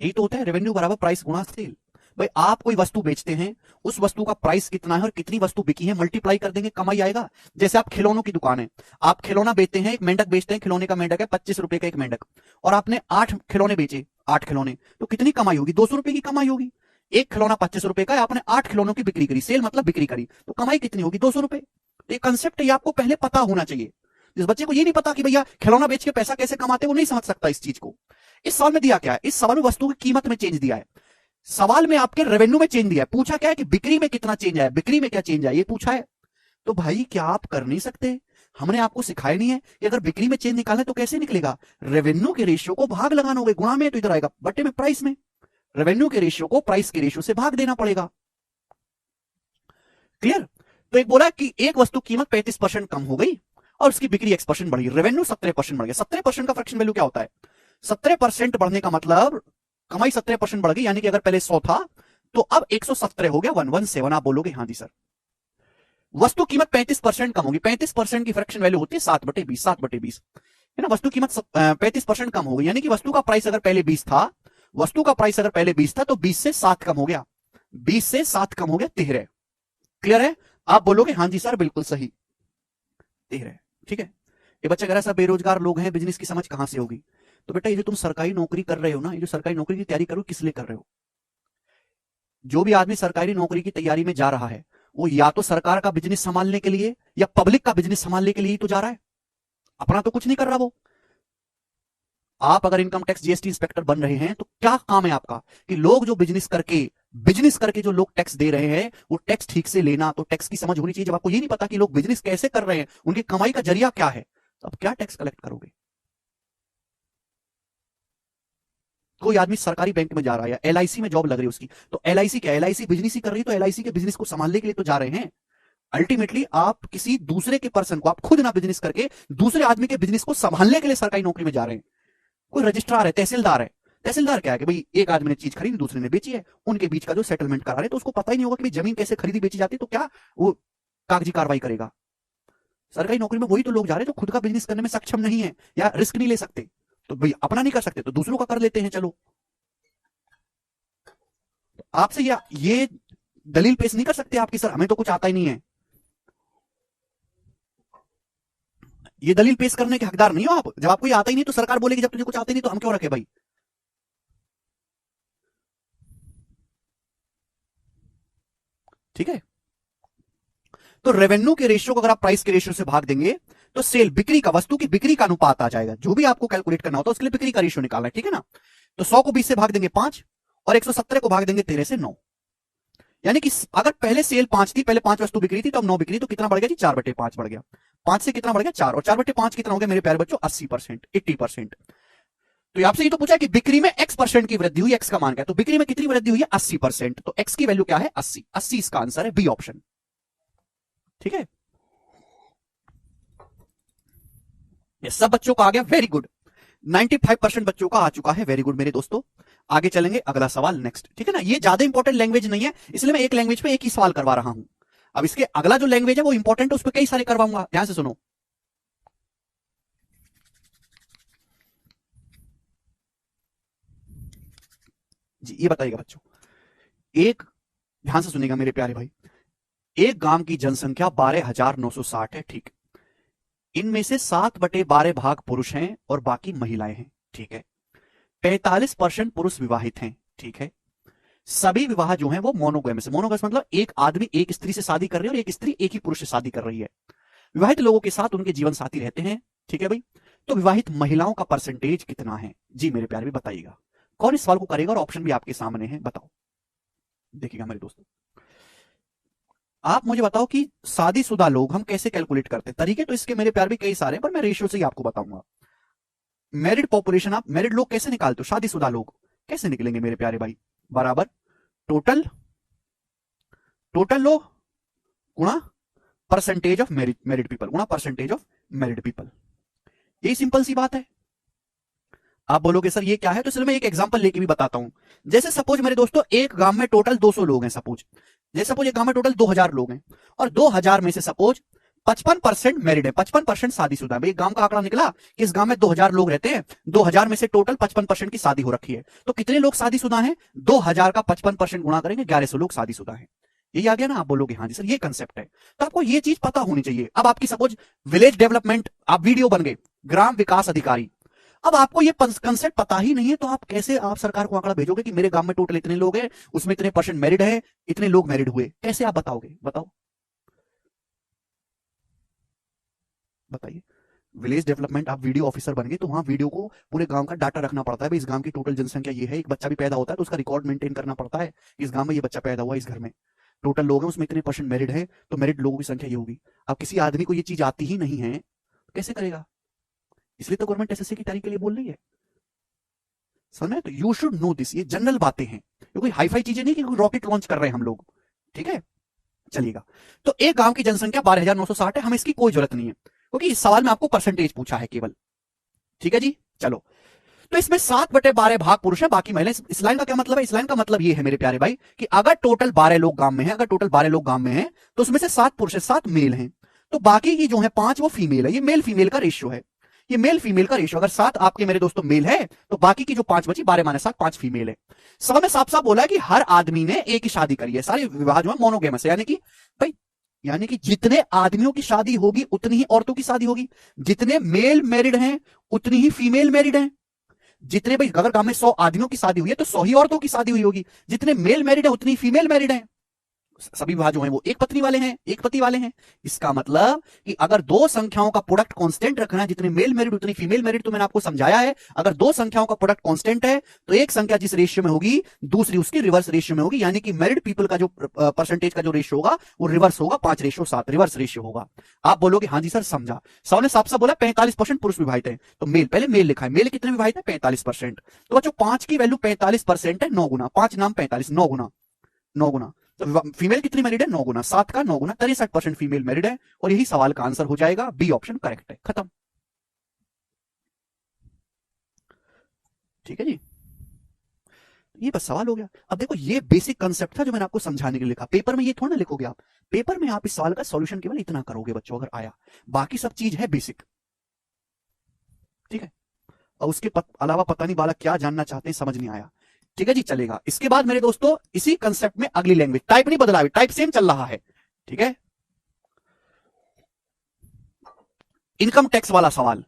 यही तो होता है, रेवेन्यू बराबर प्राइस गुणा सेल। भाई आप कोई वस्तु बेचते हैं, उस वस्तु का प्राइस कितना है और कितनी वस्तु बिकी है, मल्टीप्लाई कर देंगे, कमाई आएगा। जैसे आप खिलौनों की दुकान है, आप खिलौना बेचते हैं, एक मेंढक बेचते हैं, खिलौने का मेंढक है 25 रुपए का एक मेंढक, और आपने 8 खिलौने बेचे, 8 खिलौने, तो कितनी कमाई होगी? 200 रुपए की कमाई होगी। एक खिलौना 25 रुपए का है, आपने 8 खिलौनों की बिक्री करी, सेल मतलब बिक्री करी, तो कमाई कितनी होगी? 200 रुपए। ये कंसेप्ट ये आपको पहले पता होना चाहिए। जिस बच्चे को ये नहीं पता कि भैया खिलौना बेच के पैसा कैसे कमाते, वो नहीं समझ सकता इस चीज को। इस सवाल में दिया क्या है? इस सवाल में वस्तु की कीमत में चेंज दिया है, सवाल में आपके रेवेन्यू में चेंज दिया है। पूछा क्या है कि बिक्री में कितना चेंज आया, बिक्री में क्या चेंज आया, ये पूछा है। तो भाई क्या आप कर नहीं सकते? हमने आपको सिखाया नहीं है कि अगर बिक्री में चेंज निकालना तो कैसे निकलेगा? रेवेन्यू के रेशियो को भाग लगाना होगा, गुणा में तो इधर आएगा बट्टे में प्राइस में, रेवेन्यू के रेशियो को प्राइस के रेशियो से भाग देना पड़ेगा। क्लियर? तो एक बोला कि एक वस्तु कीमत 35% कम हो गई और उसकी बिक्री X% बढ़ी, रेवेन्यू 17% बढ़ गया। 17% का फ्रैक्शन वैल्यू क्या होता है? 17% बढ़ने का मतलब कमाई 17% बढ़ गई, यानी कि अगर पहले 100 था तो अब 117 हो गया, 117। आप बोलोगे हाँ जी सर। वस्तु कीमत 35% कम होगी, 35% की फ्रैक्शन वैल्यू होती है 7/20, 7/20 है ना। वस्तु कीमत 35% कम हो गई, यानी कि वस्तु का प्राइस अगर पहले 20 था, वस्तु का प्राइस अगर पहले 20 था तो 20 से 7 कम हो गया, 20 से 7 कम हो गया 13। क्लियर है? आप बोलोगे हाँ जी सर बिल्कुल सही, 13। ठीक है? ये बच्चा कह रहा है सब बेरोजगार लोग हैं, बिजनेस की समझ कहां से होगी? तो बेटा ये जो तुम सरकारी नौकरी कर रहे हो ना, ये जो सरकारी नौकरी की तैयारी करो, किस लिए कर रहे हो? जो भी आदमी सरकारी नौकरी की तैयारी में जा रहा है, वो या तो सरकार का बिजनेस संभालने के लिए या पब्लिक का बिजनेस संभालने के लिए ही तो जा रहा है, अपना तो कुछ नहीं कर रहा वो। आप अगर इनकम टैक्स जीएसटी इंस्पेक्टर बन रहे हैं तो क्या काम है आपका कि लोग जो बिजनेस करके जो लोग टैक्स दे रहे हैं वो टैक्स ठीक से लेना, तो टैक्स की समझ होनी चाहिए। जब आपको ये नहीं पता कि लोग बिजनेस कैसे कर रहे हैं, उनकी कमाई का जरिया क्या है, तो आप क्या टैक्स कलेक्ट करोगे? कोई आदमी सरकारी बैंक में जा रहा है या एलआईसी में जॉब लग रही है उसकी, तो एलआईसी क्या, एलआईसी बिजनेस ही कर रही है, तो एलआईसी के बिजनेस को संभालने के लिए तो जा रहे हैं। अल्टीमेटली आप किसी दूसरे के पर्सन को, आप खुद ना बिजनेस करके दूसरे आदमी के बिजनेस को संभालने के लिए सरकारी नौकरी में जा रहे हैं। कोई रजिस्ट्रार है, तहसीलदार है, तहसीलदार क्या है कि भाई एक आदमी ने चीज खरीदी, दूसरे ने बेची है, उनके बीच का जो सेटलमेंट करा रहे हैं, तो उसको पता ही नहीं होगा कि भाई जमीन कैसे खरीदी बेची जाती है, तो क्या वो कागजी कार्रवाई करेगा? सरकारी नौकरी में वही तो लोग जा रहे हैं जो खुद का बिजनेस करने में सक्षम नहीं है या रिस्क नहीं ले सकते, तो भाई अपना नहीं कर सकते तो दूसरों का कर लेते हैं। चलो, आपसे ये दलील पेश नहीं कर सकते आपकी सर हमें तो कुछ आता ही नहीं है, ये दलील पेश करने के हकदार नहीं हो आप। जब आपको ये आता ही नहीं तो सरकार बोलेगी जब तुझे कुछ आता ही नहीं तो हम क्यों रखे भाई? ठीक है, तो रेवेन्यू के रेशियो को अगर आप प्राइस के रेशियो से भाग देंगे तो सेल, बिक्री का, वस्तु की बिक्री का अनुपात आ जाएगा। जो भी आपको कैलकुलेट करना होता है उसके लिए बिक्री का रेशियो निकालना है, ठीक है ना। तो 100 को 20 से भाग देंगे 5 और 117 को भाग देंगे 13 से 9। यानी कि अगर पहले सेल 5 थी, पहले 5 वस्तु बिक्री थी, तो अब 9 बिक्री, तो कितना बढ़ गया जी? 4/5 बढ़ गया। 5 से कितना बढ़ गया? 4, और 4/5 कितना हो गया मेरे प्यारे बच्चों? 80%, 80%। तो आपसे ये तो पूछा कि बिक्री में x% की वृद्धि हुई, x का मान क्या है, तो बिक्री में कितनी वृद्धि हुई है? 80%। तो x की वैल्यू क्या है? 80। 80 इसका आंसर है, बी ऑप्शन। ठीक है, ये सब बच्चों का आ गया, वेरी गुड। 95% बच्चों का आ चुका है, वेरी गुड मेरे दोस्तों। आगे चलेंगे, अगला सवाल नेक्स्ट, ठीक है ना। ये ज्यादा इंपॉर्टेंट लैंग्वेज नहीं है, इसलिए मैं एक लैंग्वेज पे एक ही सवाल करवा रहा हूं। अब इसके अगला जो लैंग्वेज है वो इंपॉर्टेंट है, उस पर कई सारे करवाऊंगा, ध्यान से सुनो जी। ये बताइएगा बच्चों, एक, ध्यान से सुनिएगा मेरे प्यारे भाई, एक गांव की जनसंख्या 12,960 है, ठीक। इनमें से 7/12 भाग पुरुष हैं और बाकी महिलाएं हैं, ठीक है। 45% पुरुष विवाहित हैं, ठीक है। सभी विवाह जो हैं वो मोनोगैमस है। मोनोगैमस मतलब एक आदमी एक स्त्री से शादी कर रही है और एक स्त्री एक ही पुरुष से शादी कर रही है। विवाहित लोगों के साथ उनके जीवन साथी रहते हैं, ठीक है भाई। तो विवाहित महिलाओं का परसेंटेज कितना है जी मेरे प्यारे भी बताइएगा। कौन इस सवाल को करेगा और ऑप्शन भी आपके सामने है, बताओ। देखिएगा मेरे दोस्तों, आप मुझे बताओ कि शादीशुदा लोग हम कैसे कैलकुलेट करते हैं। तरीके तो इसके मेरे प्यार भी कई सारे हैं, पर मैं रेशियो से ही आपको बताऊंगा। मैरिड पॉपुलेशन, आप मैरिड लोग कैसे निकालते हो, शादीशुदा लोग कैसे निकलेंगे मेरे प्यारे भाई? बराबर टोटल लोग गुणा परसेंटेज ऑफ मैरिड पीपल, गुणा परसेंटेज ऑफ मैरिड पीपल। यही सिंपल सी बात है। आप बोलोगे सर ये क्या है, तो सिर्फ मैं एक एग्जांपल लेके भी बताता हूं। जैसे सपोज मेरे दोस्तों एक गांव में टोटल 200 लोग हैं, सपोज जैसे सपोज एक गांव में टोटल 2000 लोग हैं और 2000 में से सपोज 55% मैरिड है, 55% शादीशुदा है। एक गांव का आंकड़ा निकला कि इस गांव में 2000 लोग रहते हैं, 2000 में से टोटल 55% की शादी हो रखी है। तो कितने लोग शादीशुदा हैं? 2000 का 55% गुणा करेंगे, 1100 लोग शादीशुदा हैं। यही आ गया ना। आप बोलोगे हाँ जी सर ये कंसेप्ट है, तो आपको ये चीज पता होनी चाहिए। अब आपकी सपोज विलेज डेवलपमेंट, आप वीडियो बन गए ग्राम विकास अधिकारी, अब आपको ये कंसेप्ट पता ही नहीं है, तो आप कैसे आप सरकार को आंकड़ा भेजोगे कि मेरे गांव में टोटल इतने लोग हैं, उसमें इतने परसेंट मैरिड है, इतने लोग मैरिड हुए, कैसे आप बताओगे? बताओ, बताइए। विलेज डेवलपमेंट, आप वीडियो ऑफिसर बन गए तो वहां वीडियो को पूरे गांव का डाटा रखना पड़ता है। इस गांव की टोटल जनसंख्या ये है, एक बच्चा भी पैदा होता है तो उसका रिकॉर्ड मेंटेन करना पड़ता है। इस गांव में ये बच्चा पैदा हुआ, इस घर में टोटल लोग हैं, उसमें इतने परसेंट मैरिड है, तो मैरिड लोगों की संख्या ये होगी। अब किसी आदमी को ये चीज आती ही नहीं है, कैसे करेगा? इसलिए तो गवर्नमेंट एसएससी की तैयारी के लिए बोल रही है, समझ में? तो यू शुड नो दिस, ये जनरल बातें हैं, ये कोई हाईफाई चीजें नहीं कि कोई रॉकेट लॉन्च कर रहे हैं हम लोग, ठीक है। चलिएगा, तो एक गांव की जनसंख्या 12,960 है, हमें इसकी कोई जरूरत नहीं है क्योंकि इस सवाल में आपको परसेंटेज पूछा है केवल, ठीक है जी। चलो, तो इसमें 7/12 भाग पुरुष है, बाकी महिलाएं। इस लाइन का क्या मतलब है? इस लाइन का मतलब ये है मेरे प्यारे भाई कि अगर टोटल 12 लोग गांव में हैं, अगर टोटल 12 लोग गांव में हैं तो उसमें से 7 पुरुष है, 7 मेल हैं, तो बाकी की जो है 5 वो फीमेल है। ये मेल फीमेल का रेशियो है, ये मेल फीमेल का रेशियो। अगर 7 आपके मेरे दोस्तों मेल है तो बाकी की जो 5 बची, 12 माने 7, 5 फीमेल है। सवाल में साफ साफ बोला है कि हर आदमी ने एक ही शादी करी है, सारे विवाह जो है मोनोगेमस है, यानी कि भाई यानी कि जितने आदमियों की शादी होगी उतनी ही औरतों की शादी होगी, जितने मेल मैरिड हैं उतनी ही फीमेल मैरिड हैं। जितने भाई अगर गांव में 100 आदमियों की शादी हुई है तो 100 ही औरतों की शादी हुई होगी, जितने मेल मैरिड है उतनी फीमेल मैरिड है। सभी विवाह जो हैं वो एक पत्नी वाले हैं, एक पति वाले हैं। इसका मतलब कि अगर दो संख्याओं का प्रोडक्ट कांस्टेंट रखना है, जितनी मेल मैरिड उतनी फीमेल मैरिड, तो मैंने आपको समझाया है, अगर दो संख्याओं का प्रोडक्ट कांस्टेंट है तो एक संख्या जिस रेशियो में होगी दूसरी उसकी रिवर्स रेशियो में होगी, यानी कि मैरिड पीपल का जो परसेंटेज का जो रेशियो होगा वो रिवर्स होगा, 5:7 रिवर्स रेशियो होगा। आप बोलोगे हाँ जी सर समझा। सवाल ने साफ साफ बोला 45% पुरुष विवाहित है, तो मेल, पहले मेल लिखा है, मेल कितने विवाहित है 45%। तो बच्चों 5 की वैल्यू 45% है, 9 गुना 5 नाम 45, 9 गुना 9 गुना। तो फीमेल कितनी मैरिड है 9 गुना, 7 का 9 गुना 63% फीमेल मैरिड है, और यही सवाल का आंसर हो जाएगा, बी ऑप्शन करेक्ट है। खत्म। ठीक है जी, ये बस सवाल हो गया। अब देखो ये बेसिक कंसेप्ट था जो मैंने आपको समझाने के लिए लिखा, पेपर में ये थोड़ा ना लिखोगे आप, पेपर में आप इस सवाल का सॉल्यूशन केवल इतना करोगे बच्चों अगर आया, बाकी सब चीज है बेसिक। ठीक है, और उसके अलावा पता नहीं बालक क्या जानना चाहते हैं, समझ नहीं आया। ठीक है जी, चलेगा। इसके बाद मेरे दोस्तों इसी कंसेप्ट में अगली लैंग्वेज, टाइप नहीं बदला, टाइप सेम चल रहा है। ठीक है, इनकम टैक्स वाला सवाल।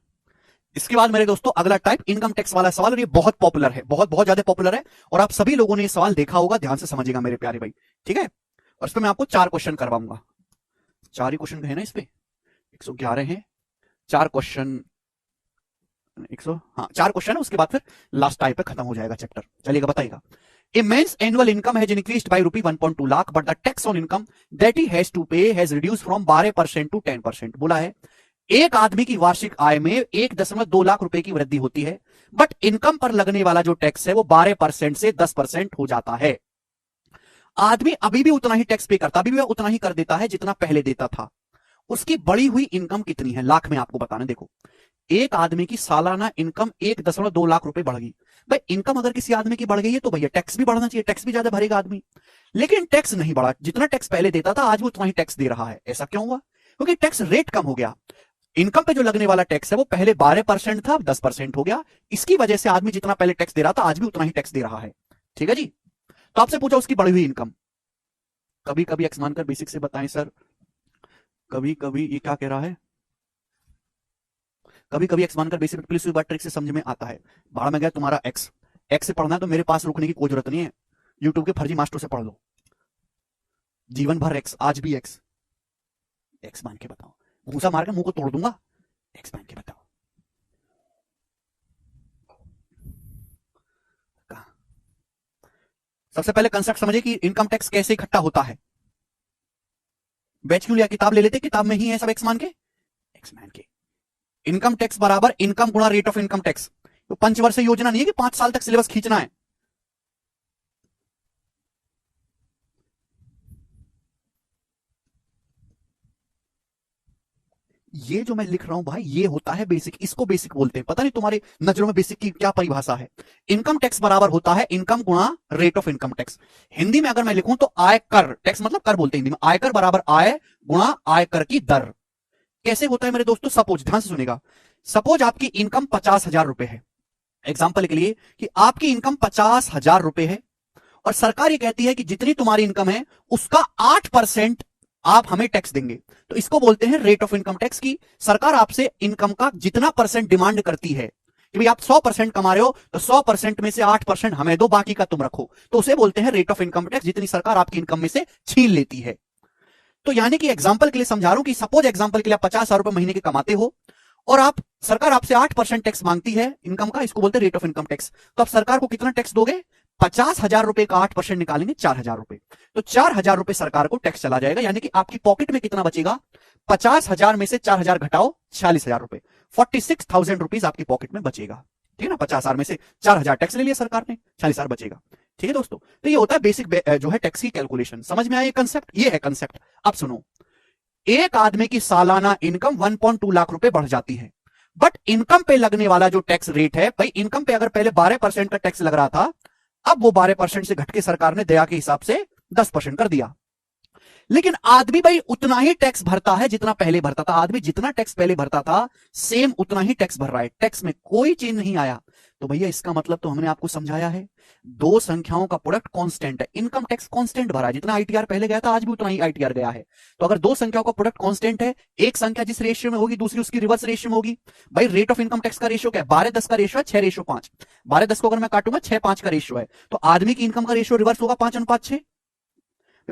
इसके बाद मेरे दोस्तों अगला टाइप इनकम टैक्स वाला सवाल, और ये बहुत पॉपुलर है, बहुत बहुत ज्यादा पॉपुलर है, और आप सभी लोगों ने ये सवाल देखा होगा, ध्यान से समझिएगा मेरे प्यारे भाई। ठीक है, और इस पर मैं आपको 4 क्वेश्चन करवाऊंगा, 4 ही क्वेश्चन है ना इस पे, 111 है, 4 क्वेश्चन, 100, हाँ 4 क्वेश्चन है, उसके बाद फिर लास्ट टाइप पे खत्म हो जाएगा चैप्टर। चलिएगा, बताइएगा। A man's annual income has increased by rupee 1.2 lakh, but the tax on income that he has to pay has reduced from 12% to 10%। बोला है एक आदमी की वार्षिक आय में 1.2 लाख रुपए की वृद्धि होती है, बट इनकम पर लगने वाला जो टैक्स है वो 12% से 10% हो जाता है। आदमी अभी भी उतना ही टैक्स पे करता, अभी भी उतना ही कर देता है जितना पहले देता था। उसकी बढ़ी हुई इनकम कितनी है, लाख में आपको बताना। देखो, एक आदमी की सालाना इनकम 1.2 लाख रुपए बढ़ गई। भाई इनकम अगर किसी आदमी की बढ़ गई है तो भैया टैक्स भी बढ़ना चाहिए, टैक्स भी ज्यादा भरेगा आदमी, लेकिन टैक्स नहीं बढ़ा, जितना टैक्स पहले देता था आज भी उतना ही टैक्स दे रहा है। ऐसा क्यों हुआ? क्योंकि टैक्स रेट कम हो गया। इनकम पे जो लगने वाला टैक्स है वो पहले 12% था, 10% हो गया। इसकी वजह से आदमी जितना पहले टैक्स दे रहा था आज भी उतना ही टैक्स दे रहा है। ठीक है जी, तो आपसे पूछा उसकी बढ़ी हुई इनकम, कभी कभी एक्स मानकर बेसिक से बताएं सर, कभी कभी ये क्या कह रहा है, कभी कभी एक्स मानकर बेसिक प्लीज बात ट्रिक से समझ में आता है। बाहर में गया तुम्हारा एक्स, एक्स से पढ़ना है तो मेरे पास रुकने की कोई जरूरत नहीं है, यूट्यूब के फर्जी मास्टर से पढ़ लो, जीवन भर एक्स, आज भी एक्स। एक्स मान के बताओ, घूसा मार के मुंह को तोड़ दूंगा, एक्स मान के बताओ। सबसे पहले कंसेप्ट समझिए कि इनकम टैक्स कैसे इकट्ठा होता है। बैच क्यों लिया, किताब ले लेते, किताब में ही है सब एक्स मान के, एक्स मान के। इनकम टैक्स बराबर इनकम गुणा रेट ऑफ इनकम टैक्स। तो पंचवर्षीय योजना नहीं है कि 5 साल तक सिलेबस खींचना है। ये जो मैं लिख रहा हूं भाई ये होता है बेसिक, इसको बेसिक बोलते हैं। पता नहीं तुम्हारे नजरों में बेसिक की क्या परिभाषा है। इनकम टैक्स बराबर होता है इनकम गुणा rate of income tax. Hindi में अगर मैं लिखूं तो आयकर, टैक्स मतलब कर बोलते हैं हिंदी में, आयकर बराबर आय गुणा आयकर की दर। कैसे होता है मेरे दोस्तों, सपोज, ध्यान से सुनेगा, सपोज आपकी इनकम 50,000 रुपए है, एग्जाम्पल के लिए कि आपकी इनकम 50,000 रुपए है, और सरकार ये कहती है कि जितनी तुम्हारी इनकम है उसका 8% आप हमें टैक्स देंगे। तो इसको बोलते हैं रेट ऑफ इनकम टैक्स की। सरकार आपसे इनकम का जितना परसेंट डिमांड करती है कि भाई आप 100% कमा रहे हो तो 100% में से 8% हमें दो, बाकी का तुम रखो, तो उसे बोलते हैं रेट ऑफ इनकम टैक्स, जितनी सरकार आपकी इनकम में से छीन लेती है। तो यानी कि एग्जाम्पल के लिए समझा रहा हूं कि सपोज एग्जाम्पल के लिए आप 50,000 रुपए महीने के कमाते हो और आप, सरकार आपसे 8% टैक्स मांगती है इनकम का, इसको बोलते हैं रेट ऑफ इनकम टैक्स। तो आप सरकार को कितना टैक्स दोगे, 50,000 रुपए का 8% निकालेंगे 4,000 रुपए, तो 4,000 रुपए सरकार को टैक्स चला जाएगा। यानी कि आपकी पॉकेट में कितना बचेगा, 50,000 में से 4,000 घटाओ 46,000 रुपए, 46,000 रुपीज आपकी पॉकेट में बचेगा। ठीक है ना, 50,000 में से 4,000 टैक्स ले लिया सरकार ने, 40,000 बचेगा। ठीक है दोस्तों, तो ये होता है बेसिक जो है टैक्स की कैलकुलेशन। समझ में आया ये कंसेप्ट, ये है कंसेप्ट। अब सुनो, एक आदमी की सालाना इनकम 1.2 लाख रुपए बढ़ जाती है, बट इनकम पे लगने वाला जो टैक्स रेट है, भाई इनकम पे अगर पहले 12% का टैक्स लग रहा था, अब वो 12% से घटके सरकार ने दया के हिसाब से 10% कर दिया। लेकिन आदमी भाई उतना ही टैक्स भरता है जितना पहले भरता था। आदमी जितना टैक्स पहले भरता था सेम उतना ही टैक्स भर रहा है, टैक्स में कोई चेंज नहीं आया। तो भैया इसका मतलब तो हमने आपको समझाया है, दो संख्याओं का प्रोडक्ट कांस्टेंट है, इनकम टैक्स कांस्टेंट भरा है, जितना आईटीआर पहले गया था आज भी उतना ही आईटीआर गया है। तो अगर दो संख्याओं का प्रोडक्ट कांस्टेंट है, एक संख्या जिस रेशियो में होगी दूसरी उसकी रिवर्स रेशियो में होगी। भाई रेट ऑफ इनकम टैक्स का रेशियो क्या है, 12:10 का रेशियो है, 6:5। 12:10 को अगर मैं काटूंगा 6:5 का रेशियो है, तो आदमी की इनकम का रेशियो रिवर्स होगा 5:6।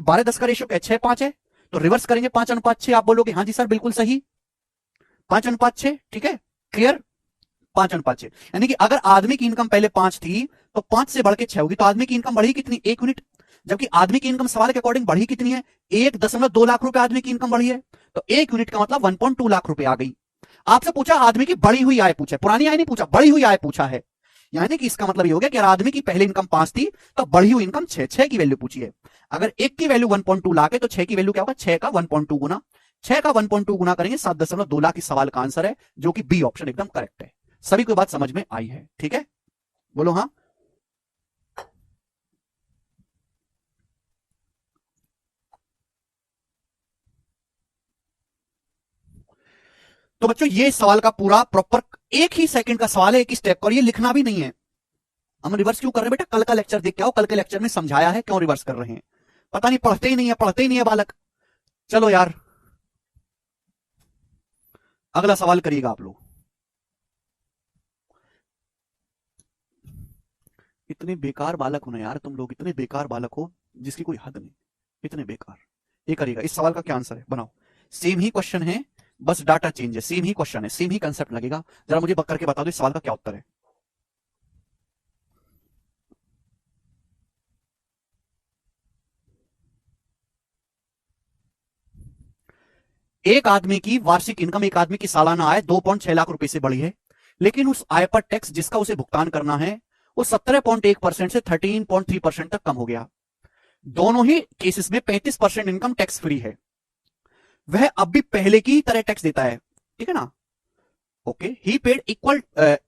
12-10 का रेशियो क्या है? 6-5 है, तो रिवर्स करेंगे 5:6। आप बोलोगे हाँ जी सर बिल्कुल सही, 5:6। ठीक है, क्लियर, 5:6। यानी कि अगर आदमी की इनकम पहले 5 थी तो 5 से बढ़ के 6 होगी, तो आदमी की इनकम बढ़ी कितनी? 1 यूनिट। जबकि आदमी की इनकम सवाल के अकॉर्डिंग बढ़ी कितनी है? 1.2 लाख रुपए आदमी की इनकम बढ़ी है, तो 1 यूनिट का मतलब 1.2 लाख रुपए आ गई। आपसे पूछा आदमी की बढ़ी हुई आय पूछा, पुरानी आय नहीं पूछा, बढ़ी हुई आय पूछा है। यानी कि इसका मतलब ये हो गया कि अगर आदमी की पहले इनकम 5 थी तो बढ़ी हुई इनकम 6 की वैल्यू पूछी है। अगर 1 की वैल्यू 1.2 लाख है तो 6 की वैल्यू क्या होगा? 6 का 1.2 गुना, 6 का 1.2 गुना करेंगे 7.2 लाख। इस सवाल का आंसर है जो कि बी ऑप्शन एकदम करेक्ट है। सभी को बात समझ में आई है? ठीक है, बोलो हाँ। तो बच्चों ये सवाल का पूरा प्रॉपर एक ही सेकंड का सवाल है, एक ही स्टेप का, और ये लिखना भी नहीं है। हम रिवर्स क्यों कर रहे हैं बेटा? कल का लेक्चर देख के आओ, कल के लेक्चर में समझाया है क्यों रिवर्स कर रहे हैं। पता नहीं, पढ़ते ही नहीं है, पढ़ते ही नहीं है बालक। चलो यार, अगला सवाल करिएगा आप लोग। इतने बेकार बालक हो ना यार तुम लोग, इतने बेकार बालक हो जिसकी कोई हद नहीं, इतने बेकार। ये करिएगा। इस सवाल का क्या आंसर है बनाओ। सेम ही क्वेश्चन है, बस डाटा चेंज है, सेम ही क्वेश्चन है, सेम ही कंसेप्ट लगेगा। जरा मुझे करके बता दो इस सवाल का क्या उत्तर है। एक आदमी की वार्षिक इनकम, एक आदमी की सालाना आय 2.6 लाख रुपए से बढ़ी है, लेकिन उस आय पर टैक्स जिसका उसे भुगतान करना है वो 17.1% से 13.3% तक कम हो गया। दोनों ही केसेस में 35% इनकम टैक्स फ्री है। वह अब भी पहले की तरह टैक्स देता है, ठीक है ना? Okay, he paid equal,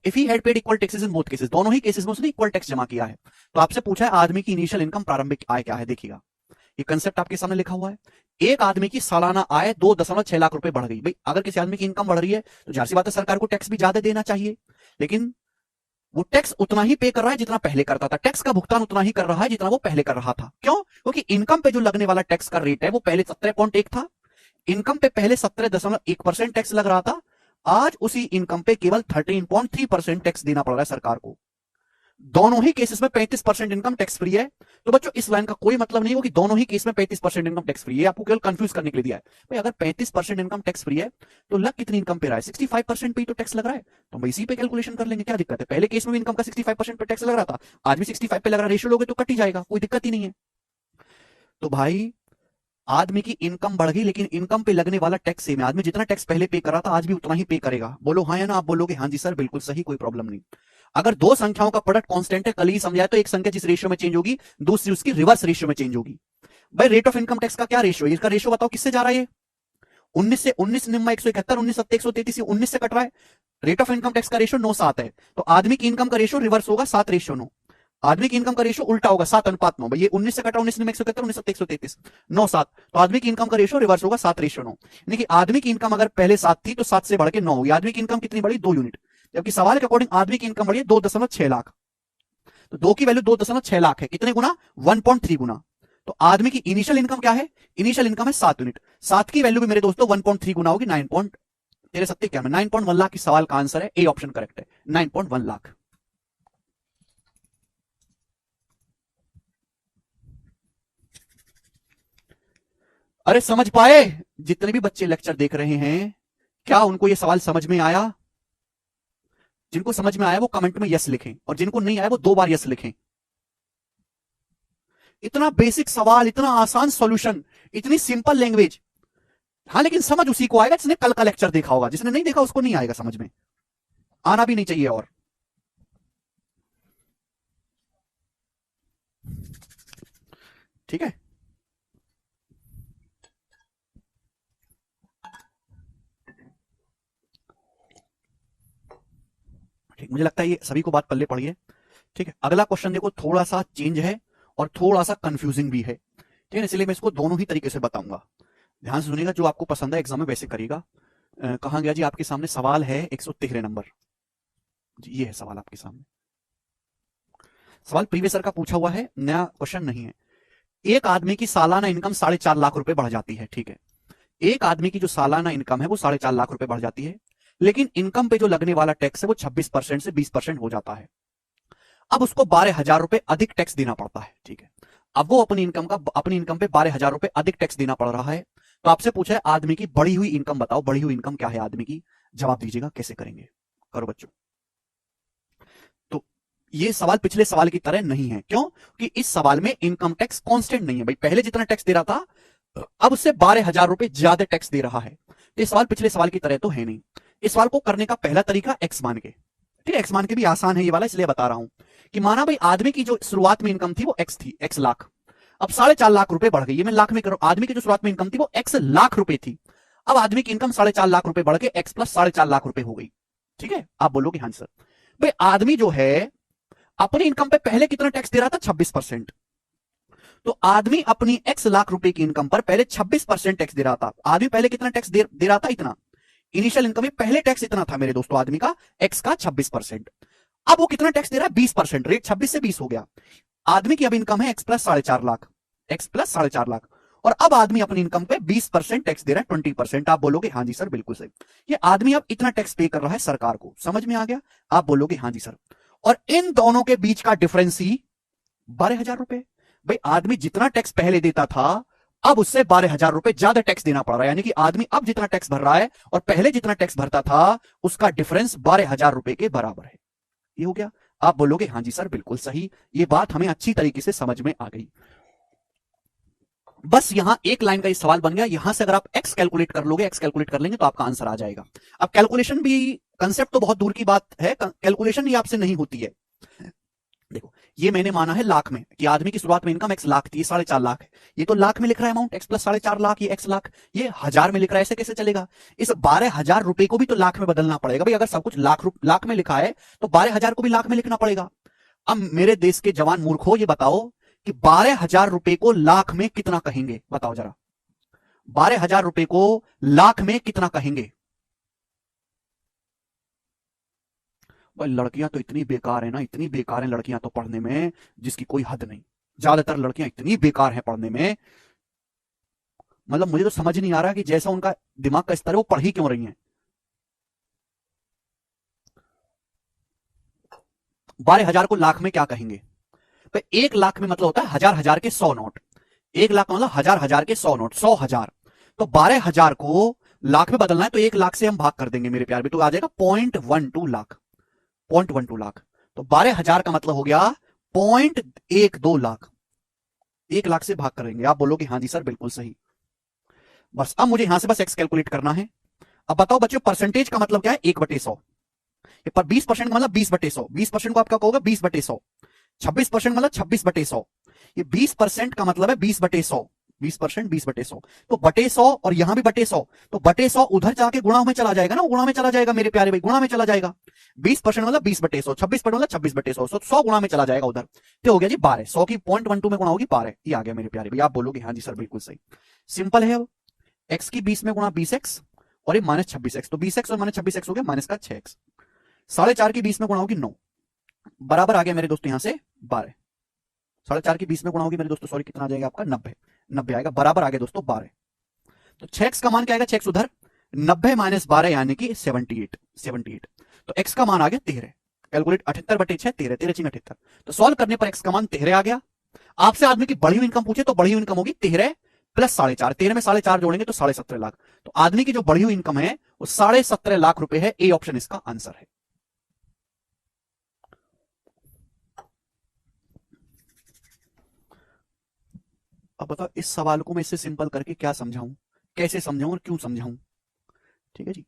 if he had paid equal taxes in both cases, दोनों ही केसेस में उसने इक्वल टैक्स जमा किया है। तो आपसे पूछा है आदमी की इनिशियल इनकम, प्रारंभिक आय क्या है? देखिएगा, ये कंसेप्ट आपके सामने लिखा हुआ है। एक आदमी की सालाना आय 2.6 लाख रुपए बढ़ गई। भाई अगर किसी आदमी की इनकम बढ़ रही है तो जाहिर सी बात है सरकार को टैक्स भी ज्यादा देना चाहिए, लेकिन वो टैक्स उतना ही पे कर रहा है जितना पहले करता था, टैक्स का भुगतान उतना ही कर रहा है जितना वो पहले कर रहा था। क्यों? क्योंकि इनकम पे जो लगने वाला टैक्स का रेट है वो पहले 17.1 था, इनकम पे पहले 17.1% टैक्स लग रहा था, आज उसी इनकम पे केवल 13.3% टैक्स देना पड़ रहा है सरकार को। दोनों ही केसेस में 35% इनकम टैक्स फ्री है। तो बच्चों इस लाइन का कोई मतलब नहीं हो कि दोनों ही केस में 35% इनकम टैक्स फ्री है, आपको केवल कंफ्यूज करने के लिए दिया है। भाई अगर 35% इनकम टैक्स फ्री है तो लग कितनी इनकम पे रहा है? 65% पे ही तो टैक्स लग रहा है, तो हम इसी पे कैलकुलेशन कर लेंगे, क्या दिक्कत है? पहले केस में भी इनकम का 65% पे टैक्स लग रहा था, आज भी 65 पे लग रहा है, रेशियो लोगे तो कट ही जाएगा, कोई दिक्कत ही नहीं है। तो भाई आदमी की इनकम बढ़ गई लेकिन इनकम पे लगने वाला टैक्स सेम है, आदमी जितना टैक्स पहले पे कर रहा था आज भी उतना ही पे करेगा। बोलो हाँ या ना? आप बोलोगे हाँ जी सर बिल्कुल सही, कोई प्रॉब्लम नहीं। अगर दो संख्याओं का प्रोडक्ट कांस्टेंट है, कल ही समझाया, तो एक संख्या जिस रेशियो में चेंज होगी दूसरी उसकी रिवर्स रेशियो में चेंज होगी। भाई रेट ऑफ इनकम टैक्स का क्या रेशियो है? इसका रेशियो बताओ किससे जा रहा है? 19 से 19 निम्मा 171, 19 सत्ते 133, 19 से कट रहा है। रेट ऑफ इनकम टैक्स का रेशियो 9:7 है, तो आदमी की इनकम का रेशियो रिवर्स होगा 7:9। आदमी की इनकम का रेशियो उल्टा होगा 7:9। भाई ये 19 से कटा 19 निम्मा 171, 19 सत्ते 133, 9:7, तो आदमी की इनकम का रेशियो रिवर्स होगा 7:9। यानी कि आदमी की इनकम अगर पहले 7 थी तो 7 से बढ़ के 9 हुई। आदमी की इनकम कितनी बढ़ी? 2 यूनिट। जबकि सवाल के अकॉर्डिंग आदमी की इनकम बढ़ी है 2.6 लाख, तो 2 की वैल्यू 2.6 लाख है, कितने गुना? 1.3 गुना। तो आदमी की इनिशियल इनकम क्या है? इनिशियल इनकम है 7 यूनिट, 7 की वैल्यू भी मेरे दोस्तों 1.3 गुना होगी, 9 तेरे सत्ते क्या में 9.1 लाख। इस सवाल का आंसर है ए ऑप्शन करेक्ट है, 9.1 लाख। अरे समझ पाए? जितने भी बच्चे लेक्चर देख रहे हैं क्या उनको ये सवाल समझ में आया? जिनको समझ में आया वो कमेंट में यस लिखें, और जिनको नहीं आया वो 2 बार यस लिखें। इतना बेसिक सवाल, इतना आसान सॉल्यूशन, इतनी सिंपल लैंग्वेज। हाँ लेकिन समझ उसी को आएगा जिसने कल का लेक्चर देखा होगा, जिसने नहीं देखा उसको नहीं आएगा समझ में, आना भी नहीं चाहिए। और ठीक है, ठीक, मुझे लगता है ये सभी को बात पल्ले पड़ी है। ठीक है, अगला क्वेश्चन देखो, थोड़ा सा चेंज है और थोड़ा सा कंफ्यूजिंग भी है, ठीक है, इसलिए मैं इसको दोनों ही तरीके से बताऊंगा। ध्यान से सुनिएगा, जो आपको पसंद है एग्जाम में वैसे करिएगा। कहां गया जी? आपके सामने सवाल है 113 नंबर जी, ये है सवाल आपके सामने। सवाल प्रीवियस ईयर का पूछा हुआ है, नया क्वेश्चन नहीं है। एक आदमी की सालाना इनकम 4.5 लाख रुपए बढ़ जाती है, ठीक है, एक आदमी की जो सालाना इनकम है वो 4.5 लाख रुपए बढ़ जाती है, लेकिन इनकम पे जो लगने वाला टैक्स है वो 26% से 20% हो जाता है। अब उसको 12,000 रुपए अधिक टैक्स देना पड़ता है, ठीक है। अब वो अपनी इनकम पे 12,000 रुपए अधिक टैक्स देना पड़ रहा है। तो आपसे पूछा है आदमी की बढ़ी हुई इनकम बताओ, बढ़ी हुई इनकम क्या है आदमी की, जवाब दीजिएगा कैसे करेंगे, करो बच्चों। तो ये सवाल पिछले सवाल की तरह नहीं है, क्यों कि इस सवाल में इनकम टैक्स कांस्टेंट नहीं है भाई, पहले जितना टैक्स दे रहा था अब उससे 12,000 रुपए ज्यादा टैक्स दे रहा है। तो ये सवाल पिछले सवाल की तरह तो है नहीं। इस सवाल को करने का पहला तरीका एक्स मान के, ठीक है, एक्स मान के भी आसान है ये वाला, इसलिए बता रहा हूं कि माना भाई आदमी की जो शुरुआत में इनकम थी वो एक्स थी, एक्स लाख, अब 4.5 लाख रुपए बढ़ गई, ये मैं लाख में करूं, आदमी की जो शुरुआत में इनकम थी वो एक्स लाख रुपए थी, अब आदमी की इनकम 4.5 लाख रुपए बढ़ के एक्स प्लस 4.5 लाख रुपए हो गई। ठीक है, आप बोलोगे हाँ सर। भाई आदमी जो है अपनी इनकम पे पहले कितना टैक्स दे रहा था, 26%। तो आदमी अपनी एक्स लाख रुपए की इनकम पर पहले 26% टैक्स दे रहा था। आदमी पहले कितना टैक्स दे रहा था, इतना, इनिशियल इनकम में पहले टैक्स इतना था मेरे दोस्तों आदमी का, एक्स का 26%। अब वो कितना टैक्स दे रहा है, 20%, रेट 26 से 20 हो गया। आदमी की अब इनकम है x plus 4.5 lakh, x plus 4.5 lakh, और अब आदमी अपनी इनकम पे 20% टैक्स दे रहा है, 20%। आप बोलोगे हाँ जी सर बिल्कुल सही, ये आदमी अब इतना टैक्स पे कर रहा है सरकार को, समझ में आ गया, आप बोलोगे हाँ जी सर। और इन दोनों के बीच का डिफरेंस ही 12,000 रुपए। भाई आदमी जितना टैक्स पहले देता था अब उससे 12,000 रुपए ज्यादा टैक्स देना पड़ रहा है, यानी कि आदमी अब जितना टैक्स भर रहा है और पहले जितना टैक्स भरता था उसका डिफरेंस 12,000 रुपए के बराबर है। ये हो गया, आप बोलोगे हाँ जी सर बिल्कुल सही, ये बात हमें अच्छी तरीके से समझ में आ गई। बस यहां एक लाइन का ये सवाल बन गया, यहां से अगर आप एक्स कैलकुलेट कर लोगे, एक्स कैलकुलेट कर लेंगे तो आपका आंसर आ जाएगा। अब कैलकुलेशन भी, कंसेप्ट तो बहुत दूर की बात है, कैलकुलेशन ही आपसे नहीं होती है। देखो ये मैंने माना है लाख में कि आदमी की शुरुआत में इनकम एक्स लाख थी, 4.5 लाख है, ये तो लाख में लिख रहा है अमाउंट, एक्स प्लस 4.5 लाख, ये एक्स लाख, ये हजार में लिख रहा है, ऐसे कैसे चलेगा। इस 12,000 रुपए को भी तो लाख में बदलना पड़ेगा भाई, अगर सब कुछ लाख में लिखा है तो 12,000 को भी लाख में लिखना पड़ेगा। अब मेरे देश के जवान मूर्खों ये बताओ कि 12,000 रुपए को लाख में कितना कहेंगे, बताओ जरा, 12,000 रुपए को लाख में कितना कहेंगे। भाई लड़कियां तो इतनी बेकार है ना, इतनी बेकार हैं लड़कियां तो पढ़ने में जिसकी कोई हद नहीं, ज्यादातर लड़कियां इतनी बेकार हैं पढ़ने में, मतलब मुझे तो समझ नहीं आ रहा कि जैसा उनका दिमाग का स्तर है वो पढ़ ही क्यों रही हैं। 12,000 को लाख में क्या कहेंगे, तो 1 लाख में मतलब होता है हजार हजार के 100 नोट, 1 लाख का मतलब हजार हजार के 100 नोट, 100,000, तो 12,000 को लाख में बदलना है तो 1 लाख से हम भाग कर देंगे मेरे प्यार भी, तो आ जाएगा 0.12 लाख, 0.12 लाख, तो 12,000 का मतलब हो गया 0.12 लाख, 1 लाख से भाग करेंगे। आप बोलोगे हाँ जी सर बिल्कुल सही। बस अब मुझे यहां से बस एक्स कैलकुलेट करना है। अब बताओ बच्चों परसेंटेज का मतलब क्या है, 1/100, पर 20% का मतलब 20/100, 20% को आप क्या कहोगे 20/100, 26% मतलब 26/100, ये 20% का मतलब है 20/100, 20% 20/100, तो बटे 100 और यहां भी बटे 100, तो बटे 100 उधर जाके गुणा में चला जाएगा ना, गुणा में चला जाएगा मेरे प्यारे भाई, गुणा में चला जाएगा। 20% मतलब 20/100, 26% मतलब 26/100, 100 गुणा में चला जाएगा उधर, तो हो गया जी 12, 100 की 0.12 में गुणा होगी 12, ये आ गया मेरे प्यारे भाई। आप बोलोगे हाँ जी सर बिल्कुल सही, सिंपल है। अब एक्स की 20 में गुणा 20x और ये -26x, तो 20x और -26x हो गया माइनस का 6x, 4.5 की 20 में गुणा होगी 9, बराबर आ गया मेरे दोस्तों यहां से 12, 4.5 की 20 में गुणा होगी मेरे दोस्तों, सॉरी कितना आ जाएगा आपका 90, 90 आएगा, बराबर आ गया दोस्तों 12। तो 6x का मान क्या आएगा, 6x उधर 90 - 12 यानी कि 78, 78, तो x का मान आ गया 13, कैलकुलेट 78/6 13, 13 × 78, तो सॉल्व करने पर x का मान 13 आ गया। आपसे आदमी की बढ़ी हुई इनकम पूछे तो बढ़ी हुई इनकम होगी 13 प्लस 4.5, 13 में 4.5 जोड़ेंगे तो 17.5 लाख, तो आदमी की जो बढ़ी हुई इनकम है वो 17.5 लाख रुपए है, ए ऑप्शन इसका आंसर है। अब बताओ इस सवाल को मैं इससे सिंपल करके क्या समझाऊं, कैसे समझाऊं और क्यों समझाऊं। ठीक है जी,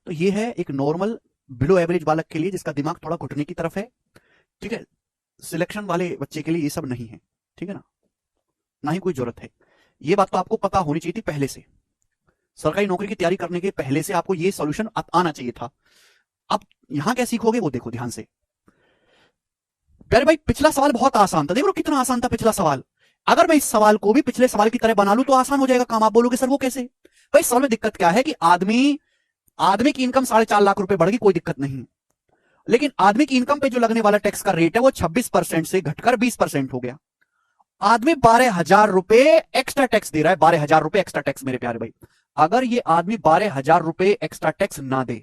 तो ये है एक नॉर्मल बिलो एवरेज बालक के लिए जिसका दिमाग थोड़ा घुटने की तरफ है। ठीक है, सिलेक्शन वाले बच्चे के लिए ये सब नहीं है, ठीक है ना, ना ही कोई जरूरत है। ये बात तो आपको पता होनी चाहिए थी पहले से, सरकारी नौकरी की तैयारी करने के पहले से आपको ये सॉल्यूशन आना चाहिए था। अब यहां क्या सीखोगे वो देखो ध्यान से। प्यारे भाई पिछला सवाल बहुत आसान था, देखो कितना आसान था पिछला सवाल, अगर मैं इस सवाल को भी पिछले सवाल की तरह बना लूं तो आसान हो जाएगा काम। आप बोलोगे सर वो कैसे, भाई इस सवाल में दिक्कत क्या है कि आदमी की इनकम 4.5 लाख रुपए बढ़ गई, कोई दिक्कत नहीं, लेकिन आदमी की इनकम पे जो लगने वाला टैक्स का रेट है वो 26% से घटकर 20% हो गया। आदमी 12,000 रुपए एक्स्ट्रा टैक्स दे रहा है, 12,000 रुपए एक्स्ट्रा टैक्स मेरे प्यारे भाई। अगर ये आदमी 12,000 रुपए एक्स्ट्रा टैक्स ना दे,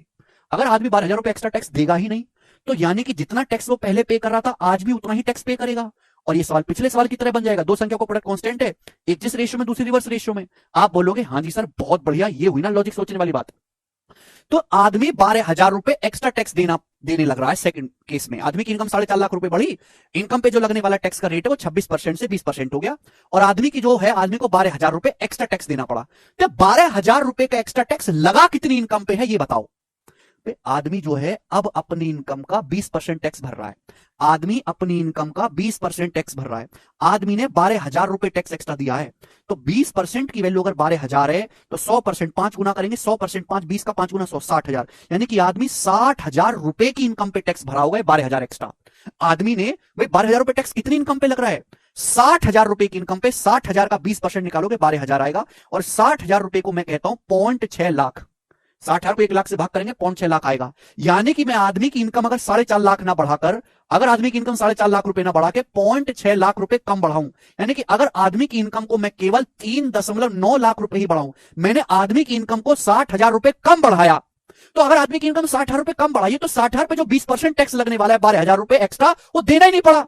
अगर आदमी 12,000 रुपए एक्स्ट्रा टैक्स देगा ही नहीं, तो यानी कि जितना टैक्स वो पहले पे कर रहा था आज भी उतना ही टैक्स पे करेगा, और ये सवाल पिछले सवाल की तरह बन जाएगा, दो संख्या को प्रोडक्ट कांस्टेंट है, एक जिस रेशियो में दूसरी रिवर्स रेशियो में। आप बोलोगे हाँ जी सर बहुत बढ़िया, ये हुई ना लॉजिक सोचने वाली बात। तो आदमी 12,000 रुपए एक्स्ट्रा टैक्स देने लग रहा है। सेकंड केस में आदमी की इनकम 4.5 लाख रुपए बढ़ी, इनकम पे जो लगने वाला टैक्स का रेट है वो 26% से 20% हो गया, और आदमी की जो है आदमी को 12,000 रुपए एक्स्ट्रा टैक्स देना पड़ा। तो 12,000 रुपए का एक्स्ट्रा टैक्स लगा कितनी इनकम पे है ये बताओ। पे आदमी जो है अब अपनी इनकम का 20% टैक्स भर रहा है, आदमी अपनी इनकम का 20% टैक्स भर रहा है। आदमी ने 12,000 रुपए टैक्स एक्स्ट्रा दिया है, तो 20% की वैल्यू अगर 12,000 है तो 100% 5 गुना करेंगे, 100% 5 20 का 5 गुना 100 60,000, यानी कि आदमी 60,000 रुपए की इनकम पे टैक्स भरा हुआ है 12,000 एक्स्ट्रा। आदमी ने भाई 12,000 रुपए टैक्स कितनी इनकम पे लग रहा है, 60,000 रुपए की इनकम पे 60,000 का 20% निकालोगे 12,000 आएगा, और 60,000 रुपए को मैं कहता हूं 0.6 लाख। 60,000 को 1 लाख से भाग करेंगे 0.6 लाख आएगा, यानी कि मैं आदमी की इनकम अगर 4.5 लाख ना बढ़ाकर, अगर आदमी की इनकम 4.5 लाख रुपए ना बढ़ा के 0.6 लाख रुपए कम बढ़ाऊं, यानी कि अगर आदमी की इनकम को मैं केवल 3.9 लाख रुपए ही बढ़ाऊं, मैंने आदमी की इनकम को 60,000 रुपए कम बढ़ाया। तो अगर आदमी की इनकम 60,000 रुपए कम बढ़ाई तो 60,000 पे जो 20% टैक्स लगने वाला है 12,000 रुपए एक्स्ट्रा, वो देना ही नहीं पड़ा।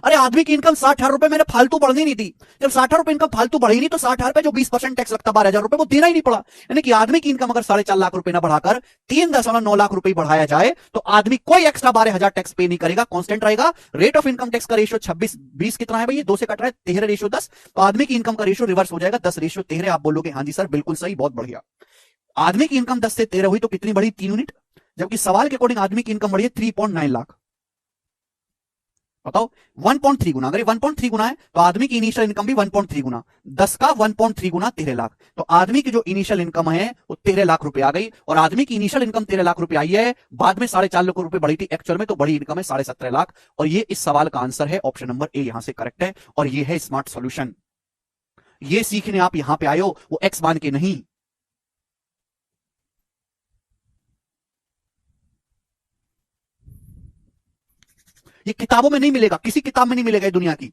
अरे आदमी की इनकम 60,000 रुपए मैंने फालतू बढ़नी नहीं थी, जब 60,000 रुपए इनकम फालतू बढ़ी नहीं तो 60,000 पे जो 20% टैक्स लगता 12,000 रुपए वो देना ही नहीं पड़ा। यानी कि आदमी की इनकम अगर 4.5 लाख रुपए ना बढ़ाकर 3.9 लाख रुपए बढ़ाया जाए तो आदमी कोई एक्स्ट्रा 12,000 टैक्स पे नहीं करेगा, कांस्टेंट रहेगा। रेट ऑफ इनकम टैक्स का रेशियो 26 20 कितना है भाई, 2 से कट रहा है 13 रेशियो 10, तो आदमी की इनकम का रेशियो रिवर्स हो जाएगा 10 रेशियो 13। आप बोलोगे हाँ जी सर बिल्कुल सही, बहुत बढ़िया। आदमी की इनकम 10 से 13 हुई तो कितनी बढ़ी, 3 यूनिट, जबकि सवाल के अकॉर्डिंग आदमी की इनकम बढ़ी है 3.9 लाख। बताओ 1.3 गुना, अगर 1.3 गुना है तो आदमी की इनिशियल इनकम भी 1.3 गुना, 10 का 1.3 गुना 13 लाख, तो आदमी की जो इनिशियल इनकम है वो 13 लाख रुपए आ गई, और आदमी की इनिशियल इनकम 13 लाख रुपए आई है, बाद में 4.5 लाख रुपए बढ़ी थी, एक्चुअल में तो बड़ी इनकम है 17.5 लाख, और ये इस सवाल का आंसर है ऑप्शन नंबर ए, यहां से करेक्ट है, और ये है स्मार्ट सॉल्यूशन। ये सीखने आप यहां पे आए हो, वो एक्स मान के नहीं। ये किताबों में नहीं मिलेगा, किसी किताब में नहीं मिलेगा ये दुनिया की।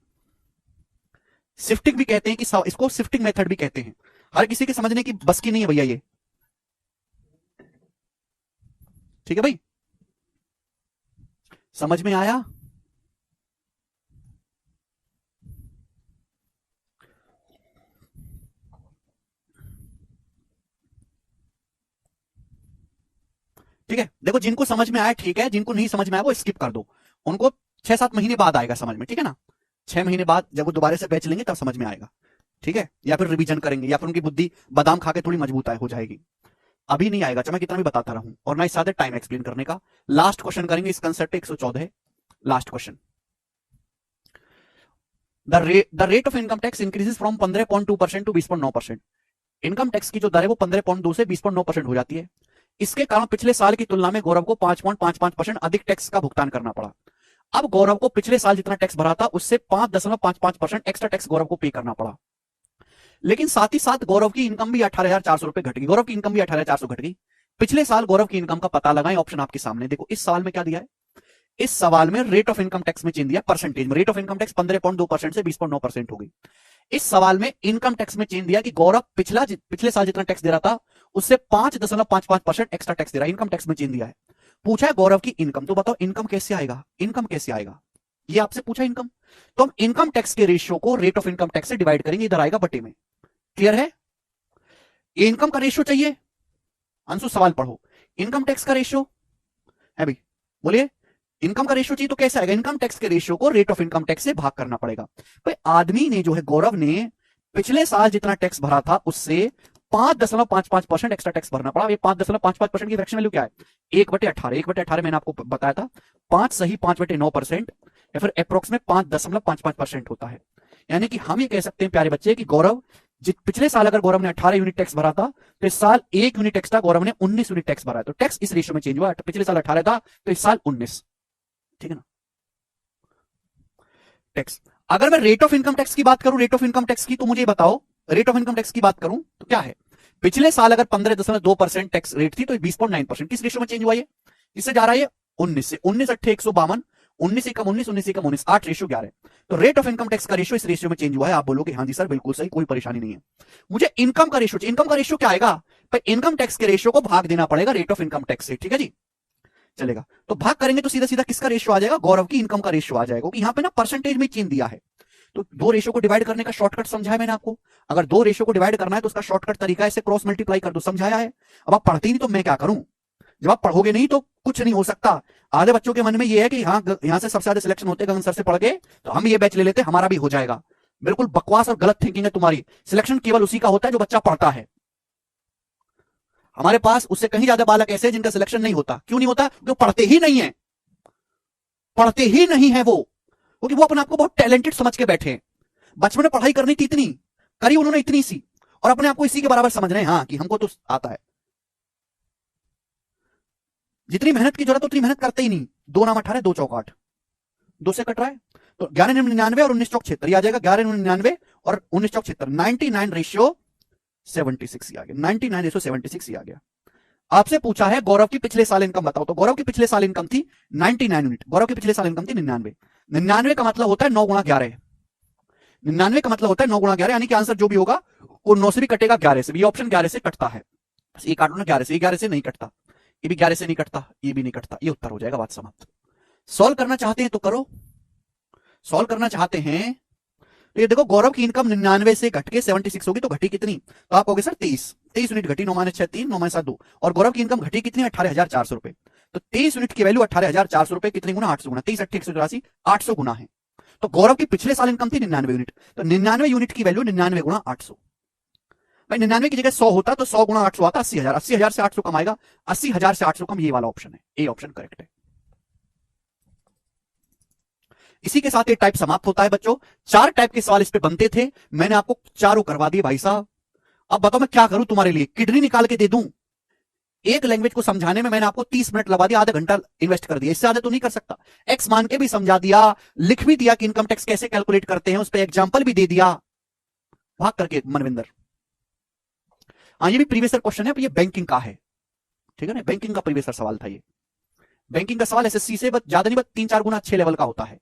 शिफ्टिंग भी कहते हैं कि इसको शिफ्टिंग मेथड भी कहते हैं, हर किसी के समझने की बस की नहीं है भैया ये, ठीक है भाई, समझ में आया। ठीक है, देखो जिनको समझ में आया ठीक है, जिनको नहीं समझ में आया वो स्किप कर दो, उनको 6-7 महीने बाद आएगा समझ में, ठीक है ना, 6 महीने बाद जब वो दोबारा से बैच लेंगे तब समझ में आएगा, ठीक है, या फिर रिवीजन करेंगे, या फिर उनकी बुद्धि बादाम खा के थोड़ी मजबूत हो जाएगी, अभी नहीं आएगा, मैं कितना भी बताता रहूं, और ना इस साथ टाइम एक्सप्लेन करने का। लास्ट क्वेश्चन करेंगे इस concept 114, last question. The rate of income tax increases from 15.2% to 20.9%। Income tax की जो दर है वो 15.2 से 20.9% हो जाती है। इसके कारण पिछले साल की तुलना में गौरव को 5.55% अधिक टैक्स का भुगतान करना पड़ा। अब गौरव को पिछले साल जितना टैक्स भरा था उससे 5.55% एक्स्ट्रा टैक्स गौरव को पे करना पड़ा, लेकिन साथ ही साथ गौरव की इनकम भी 18,400 रुपए घट गई, गौरव की इनकम भी 18,400 घट गई। पिछले साल गौरव की इनकम का पता लगाएं, ऑप्शन आपके सामने देखो, इस सवाल में क्या दिया है, इस सवाल में रेट ऑफ इनकम टैक्स में चेंज दिया परसेंटेज में, रेट ऑफ इनकम टैक्स 15.2% से 20.9% हो गई। इस सवाल में इनकम टैक्स में चेंज दिया कि गौरव पिछले साल जितना टैक्स दे रहा था उससे 5.55% एक्स्ट्रा टैक्स दे रहा है, इनकम टैक्स में चेंज दिया है। पूछा है गौरव की इनकम, तो बताओ इनकम कैसे आएगा, इनकम कैसे आएगा, ये आपसे पूछा इनकम, तो हम इनकम टैक्स के रेशियो को रेट ऑफ इनकम टैक्स से डिवाइड करेंगे, इधर आएगा बटे में, क्लियर है। ये इनकम का रेशियो चाहिए, अंशु सवाल पढ़ो, इनकम टैक्स का रेशियो है भाई, बोलिए इनकम का रेशियो चाहिए तो कैसे आएगा, इनकम टैक्स के रेशियो को रेट ऑफ इनकम टैक्स से भाग करना पड़ेगा। भाई आदमी ने जो है गौरव ने पिछले साल जितना टैक्स भरा था उससे 5.55% एक्स्ट्रा टैक्स भरना पड़ा। ये 5.55% की फ्रैक्शन वैल्यू क्या है, 1/18, 1/18 मैंने आपको बताया था, 5 सही 5/9% या फिर अप्रोक्स में 5.55% होता है। यानी कि हम ये कह सकते हैं प्यारे बच्चे कि गौरव पिछले साल अगर गौरव ने 18 यूनिट टैक्स भरा था तो इस साल 1 यूनिट एक्स्ट्रा गौरव ने 19 यूनिट टैक्स भरा है, तो टैक्स इस रेशियो में चेंज हुआ, पिछले साल 18 था तो इस साल 19, ठीक है ना। टैक्स अगर मैं रेट ऑफ इनकम टैक्स की बात करूं, रेट ऑफ इनकम टैक्स की, तो मुझे बताओ रेट ऑफ इनकम टैक्स की बात करूं तो क्या है, पिछले साल अगर 15.2% टैक्स रेट थी तो 20.9% किस रेशियो में चेंज हुआ है, इससे जा रहा है 19 से, 19 8 152, 19 से कम 19, 19 से कम 19, 8 रेशियो 11, तो रेट ऑफ इनकम टैक्स का रेशियो इस रेशियो में चेंज हुआ है। आप बोलोगे हाँ जी सर बिल्कुल सही, कोई परेशानी नहीं है। मुझे इनकम का रेशियो, इनकम का रेशियो क्या आएगा, इनकम टैक्स के रेशियो को भाग देना पड़ेगा रेट ऑफ इनकम टैक्स से, ठीक है जी। चलेगा। तो भाग करेंगे तो सीधा सीधा किसका रेशियो आ जाएगा, गौरव की इनकम का रेशियो आ जाएगा, क्योंकि यहाँ पे ना परसेंटेज में चेंज दिया है। तो दो रेशियो को डिवाइड करने का शॉर्टकट समझाया मैंने आपको। अगर दो रेशियो को डिवाइड करना है तो उसका शॉर्टकट तरीका ऐसे क्रॉस मल्टीप्लाई कर दो, समझाया है। अब आप पढ़ते ही नहीं तो मैं क्या करूं, जब आप पढ़ोगे नहीं तो कुछ नहीं हो सकता। आधे बच्चों के मन में ये है कि हाँ यहां से सबसे ज्यादा सिलेक्शन होते गगन सर से पढ़ के तो हम ये बैच ले लेते, हमारा भी हो जाएगा। बिल्कुल बकवास और गलत थिंकिंग है तुम्हारी। सिलेक्शन केवल उसी का होता है जो बच्चा पढ़ता है। हमारे पास उससे कहीं ज्यादा बालक ऐसे हैं जिनका सिलेक्शन नहीं होता। क्यों नहीं होता, क्योंकि पढ़ते ही नहीं है, पढ़ते ही नहीं है वो, क्योंकि वो अपने आप को बहुत टैलेंटेड समझ के बैठे हैं। बचपन में पढ़ाई करनी थी इतनी, करी उन्होंने इतनी सी, और अपने आप को इसी के बराबर समझ रहे हैं हाँ कि हमको तो आता है। जितनी मेहनत की जरूरत उतनी मेहनत करते ही नहीं। 2 नाम 18, 2 चौक 8, 2 से कट रहा है तो 11 और 19 चौक 76 आ जाएगा। 11 और 19 चौक 76, 99 रेशियो 76 आ गया। 99 रेशियो 76 आ गया। आपसे पूछा है गौरव की पिछले साल इनकम बताओ, तो गौरव की पिछले साल इनकम थी 99 यूनिट। गौरव की पिछले साल इनकम थी 99। 99 का मतलब होता है 9 गुणा 11। 99 का मतलब होता है 9 गुणा 11, यानी कि आंसर जो भी होगा वो 9 से भी कटेगा, 11 से भी। ये ऑप्शन 11 से कटता है, बस ये काटो ना 11 से। 11 से नहीं कटता, ये भी 11 से नहीं कटता, ये भी नहीं कटता, ये उत्तर हो जाएगा, बात समाप्त। सॉल्व करना चाहते हैं तो करो। सॉल्व करना चाहते हैं तो ये देखो, गौरव की इनकम 99 से घट के 76 होगी, तो घटी कितनी, तो आप कहोगे सर 23 यूनिट घटी। 9 - 6 3, 9 - 7 2, और गौरव की इनकम घटी कितनी, 18,400 रुपए। तो 23 यूनिट की वैल्यू 18,400 रुपए कितनी गुना, 800 गुना। 23 8 184, 800 गुना है। तो गौरव की पिछले साल इनकम थी 99 यूनिट, तो 99 यूनिट की वैल्यू 99 गुना 800। भाई 99 की जगह 100 होता तो 100 गुना 800 आता, 80,000। 80,000 से 800 कम आएगा, 80,000 से 800 कम, ये वाला ऑप्शन है, ए ऑप्शन करेक्ट है। इसी के साथ ये टाइप समाप्त होता है बच्चों। 4 टाइप के सवाल इस पे बनते थे, मैंने आपको चारों करवा दिए भाई साहब। अब बताओ मैं क्या करूं तुम्हारे लिए, किडनी निकाल के दे दूं? एक लैंग्वेज को समझाने में मैंने आपको 30 मिनट लगा दिया, आधा घंटा इन्वेस्ट कर दिया, इससे ज्यादा तो नहीं कर सकता। एक्स मान के भी समझा दिया, लिख भी दिया कि इनकम टैक्स कैसे कैलकुलेट करते हैं, उस पर एग्जाम्पल भी दे दिया भाग करके मनविंदर। हाँ ये भी प्रीवियस क्वेश्चन है, ये बैंकिंग का है, ठीक है ना, बैंकिंग का प्रीवियस सवाल था ये। बैंकिंग का सवाल एसएससी से ज्यादा नहीं, 3-4 गुना अच्छे लेवल का होता है।